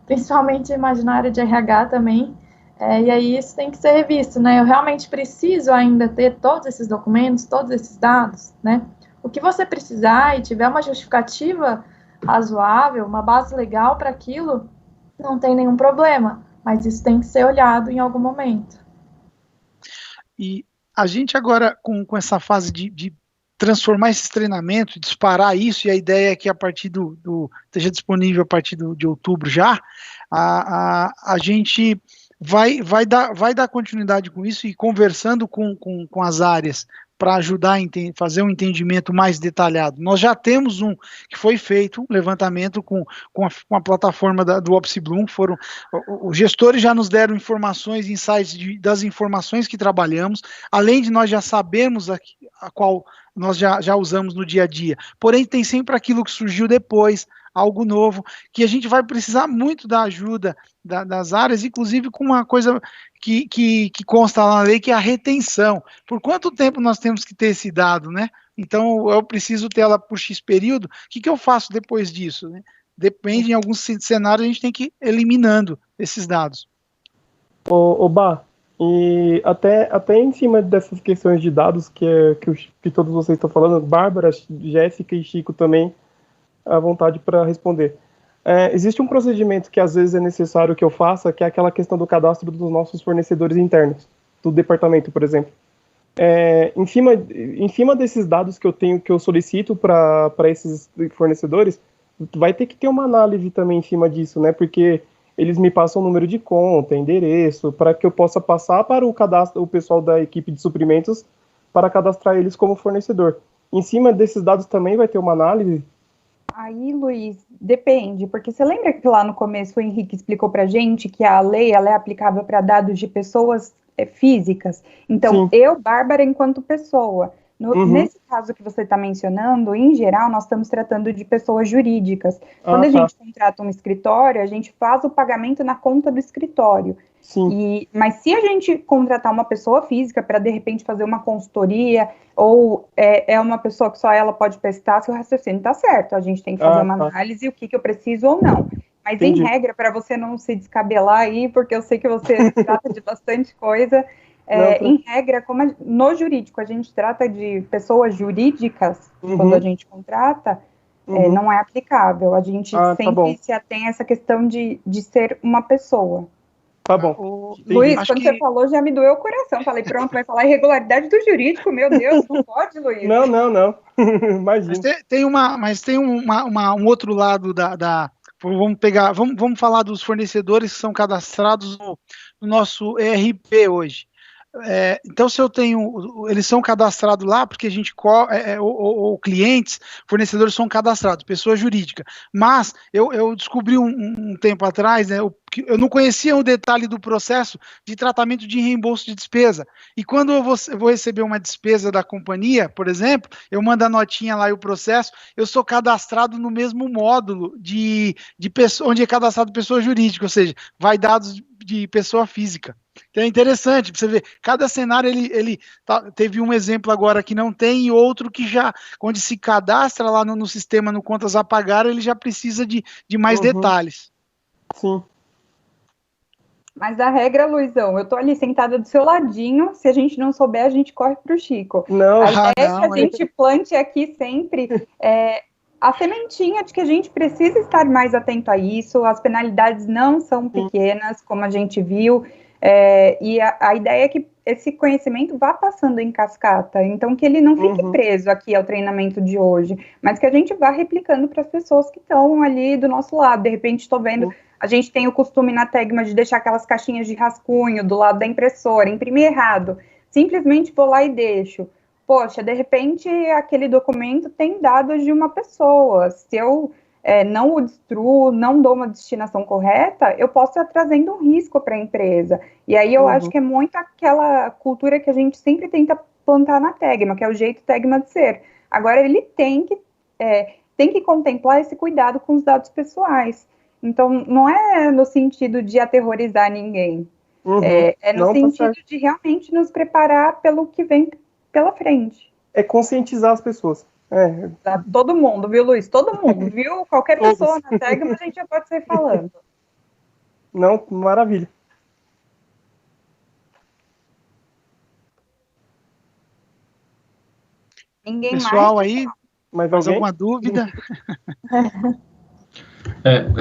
Principalmente na área de RH também. E aí isso tem que ser revisto, né? Eu realmente preciso ainda ter todos esses documentos, todos esses dados, né? O que você precisar e tiver uma justificativa razoável, uma base legal para aquilo, não tem nenhum problema. Mas isso tem que ser olhado em algum momento. E a gente agora, com essa fase de transformar esses treinamentos, disparar isso, e a ideia é que a partir esteja disponível a partir de outubro já, a gente vai dar continuidade com isso e conversando com as áreas para ajudar a fazer um entendimento mais detalhado. Nós já temos que foi feito, um levantamento com a plataforma do OpsiBloom, os gestores já nos deram informações, insights das informações que trabalhamos, além de nós já sabermos a qual nós já usamos no dia a dia. Porém, tem sempre aquilo que surgiu depois, algo novo, que a gente vai precisar muito da ajuda das áreas, inclusive com uma coisa que consta lá na lei, que é a retenção. Por quanto tempo nós temos que ter esse dado, né? Então, eu preciso ter ela por X período, o que eu faço depois disso, né? Depende, em alguns cenários, a gente tem que ir eliminando esses dados. Bá, e até em cima dessas questões de dados que todos vocês estão falando, Bárbara, Jéssica e Chico também, à vontade para responder. Existe um procedimento que às vezes é necessário que eu faça, que é aquela questão do cadastro dos nossos fornecedores internos, do departamento, por exemplo. Em cima desses dados que eu solicito para esses fornecedores, vai ter que ter uma análise também em cima disso, né? Porque eles me passam o número de conta, endereço, para que eu possa passar para o pessoal da equipe de suprimentos para cadastrar eles como fornecedor. Em cima desses dados também vai ter uma análise? Aí, Luiz, depende, porque você lembra que lá no começo o Henrique explicou para a gente que a lei ela é aplicável para dados de pessoas físicas? Então, sim. Eu, Bárbara, enquanto pessoa. Nesse caso que você está mencionando, em geral, nós estamos tratando de pessoas jurídicas. Quando a gente contrata um escritório, a gente faz o pagamento na conta do escritório. Sim. Mas se a gente contratar uma pessoa física para, de repente, fazer uma consultoria, ou é uma pessoa que só ela pode prestar, se o raciocínio está certo, a gente tem que fazer uma análise, o que eu preciso ou não. Mas, entendi. Em regra, para você não se descabelar aí, porque eu sei que você trata de bastante coisa... em regra, como no jurídico a gente trata de pessoas jurídicas, quando a gente contrata, não é aplicável. A gente sempre se atém a essa questão de ser uma pessoa. Tá bom. Luiz, quando você falou, já me doeu o coração. Falei, pronto, vai falar irregularidade do jurídico. Meu Deus, não pode, Luiz. Não. Imagina. Mas tem um outro lado Vamos falar dos fornecedores que são cadastrados no nosso ERP hoje. Então, se eu tenho, eles são cadastrados lá porque a gente, ou clientes, fornecedores são cadastrados, pessoa jurídica. Mas eu descobri um tempo atrás, né, eu não conhecia o detalhe do processo de tratamento de reembolso de despesa. E quando eu vou receber uma despesa da companhia, por exemplo, eu mando a notinha lá e o processo, eu sou cadastrado no mesmo módulo de pessoa, onde é cadastrado pessoa jurídica, ou seja, vai dados de pessoa física. Então é interessante, pra você ver, cada cenário teve um exemplo agora que não tem e outro que já, onde se cadastra lá no sistema, no contas a pagar, ele já precisa de mais detalhes. Sim. Mas a regra, Luizão, eu tô ali sentada do seu ladinho, se a gente não souber, a gente corre pro Chico. Não, a ideia é que a gente plante aqui sempre a sementinha de que a gente precisa estar mais atento a isso, as penalidades não são pequenas, como a gente viu, e a ideia é que esse conhecimento vá passando em cascata, então que ele não fique preso aqui ao treinamento de hoje, mas que a gente vá replicando para as pessoas que estão ali do nosso lado. De repente, estou vendo, a gente tem o costume na Tegma de deixar aquelas caixinhas de rascunho do lado da impressora, imprimir errado, simplesmente vou lá e deixo. Poxa, de repente, aquele documento tem dados de uma pessoa. Se eu não o destruo, não dou uma destinação correta, eu posso estar trazendo um risco para a empresa. E aí eu acho que é muito aquela cultura que a gente sempre tenta plantar na Tegma, que é o jeito Tegma de ser. Agora, ele tem que contemplar esse cuidado com os dados pessoais. Então, não é no sentido de aterrorizar ninguém. É no sentido de realmente nos preparar pelo que vem pela frente. É conscientizar as pessoas. Todo mundo, viu, Luiz? Todo mundo, viu? Qualquer pessoa na Tegma a gente já pode sair falando. Não, maravilha. Ninguém Pessoal mais aí, mais alguma dúvida?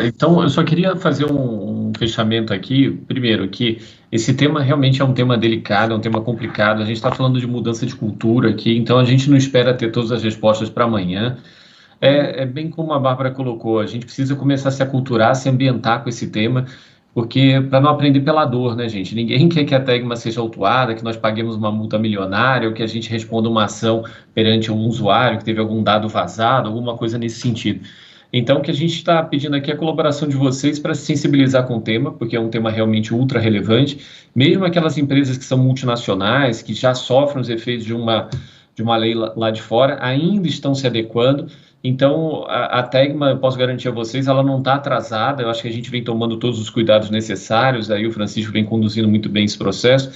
Então, eu só queria fazer um fechamento aqui. Primeiro, que esse tema realmente é um tema delicado, é um tema complicado. A gente está falando de mudança de cultura aqui, então a gente não espera ter todas as respostas para amanhã. É bem como a Bárbara colocou, a gente precisa começar a se aculturar, se ambientar com esse tema, porque para não aprender pela dor, né, gente? Ninguém quer que a Tegma seja autuada, que nós paguemos uma multa milionária, ou que a gente responda uma ação perante um usuário que teve algum dado vazado, alguma coisa nesse sentido. Então, o que a gente está pedindo aqui é a colaboração de vocês para se sensibilizar com o tema, porque é um tema realmente ultra relevante. Mesmo aquelas empresas que são multinacionais, que já sofrem os efeitos de uma lei lá de fora, ainda estão se adequando. Então, a Tegma, eu posso garantir a vocês, ela não está atrasada. Eu acho que a gente vem tomando todos os cuidados necessários, aí o Francisco vem conduzindo muito bem esse processo.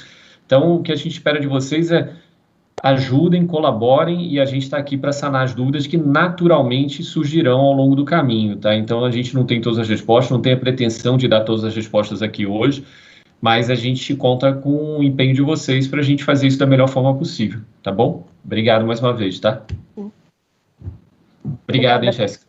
Então, o que a gente espera de vocês é ajudem, colaborem, e a gente está aqui para sanar as dúvidas que naturalmente surgirão ao longo do caminho, tá? Então, a gente não tem todas as respostas, não tem a pretensão de dar todas as respostas aqui hoje, mas a gente conta com o empenho de vocês para a gente fazer isso da melhor forma possível, tá bom? Obrigado mais uma vez, tá? Obrigado, hein, Jéssica.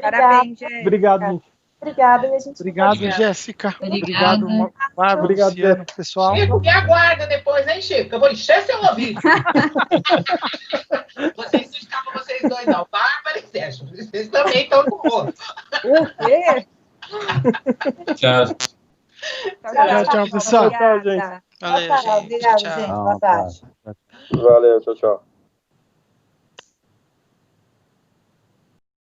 Parabéns, Jéssica. Obrigado, gente. Obrigada, e a gente Obrigado, Jéssica. Obrigado, Bárbara. Obrigado, Luciano, pessoal. Chico, me aguarda depois, hein, Chico? Eu vou encher seu ouvido. Vocês não escapam, vocês dois, não. Bárbara e Sérgio. Vocês também estão com o outro. Tchau. Tchau, pessoal. Tchau, gente. Valeu, gente. Obrigada, Tchau. gente. Boa tarde. Valeu, tchau, tchau.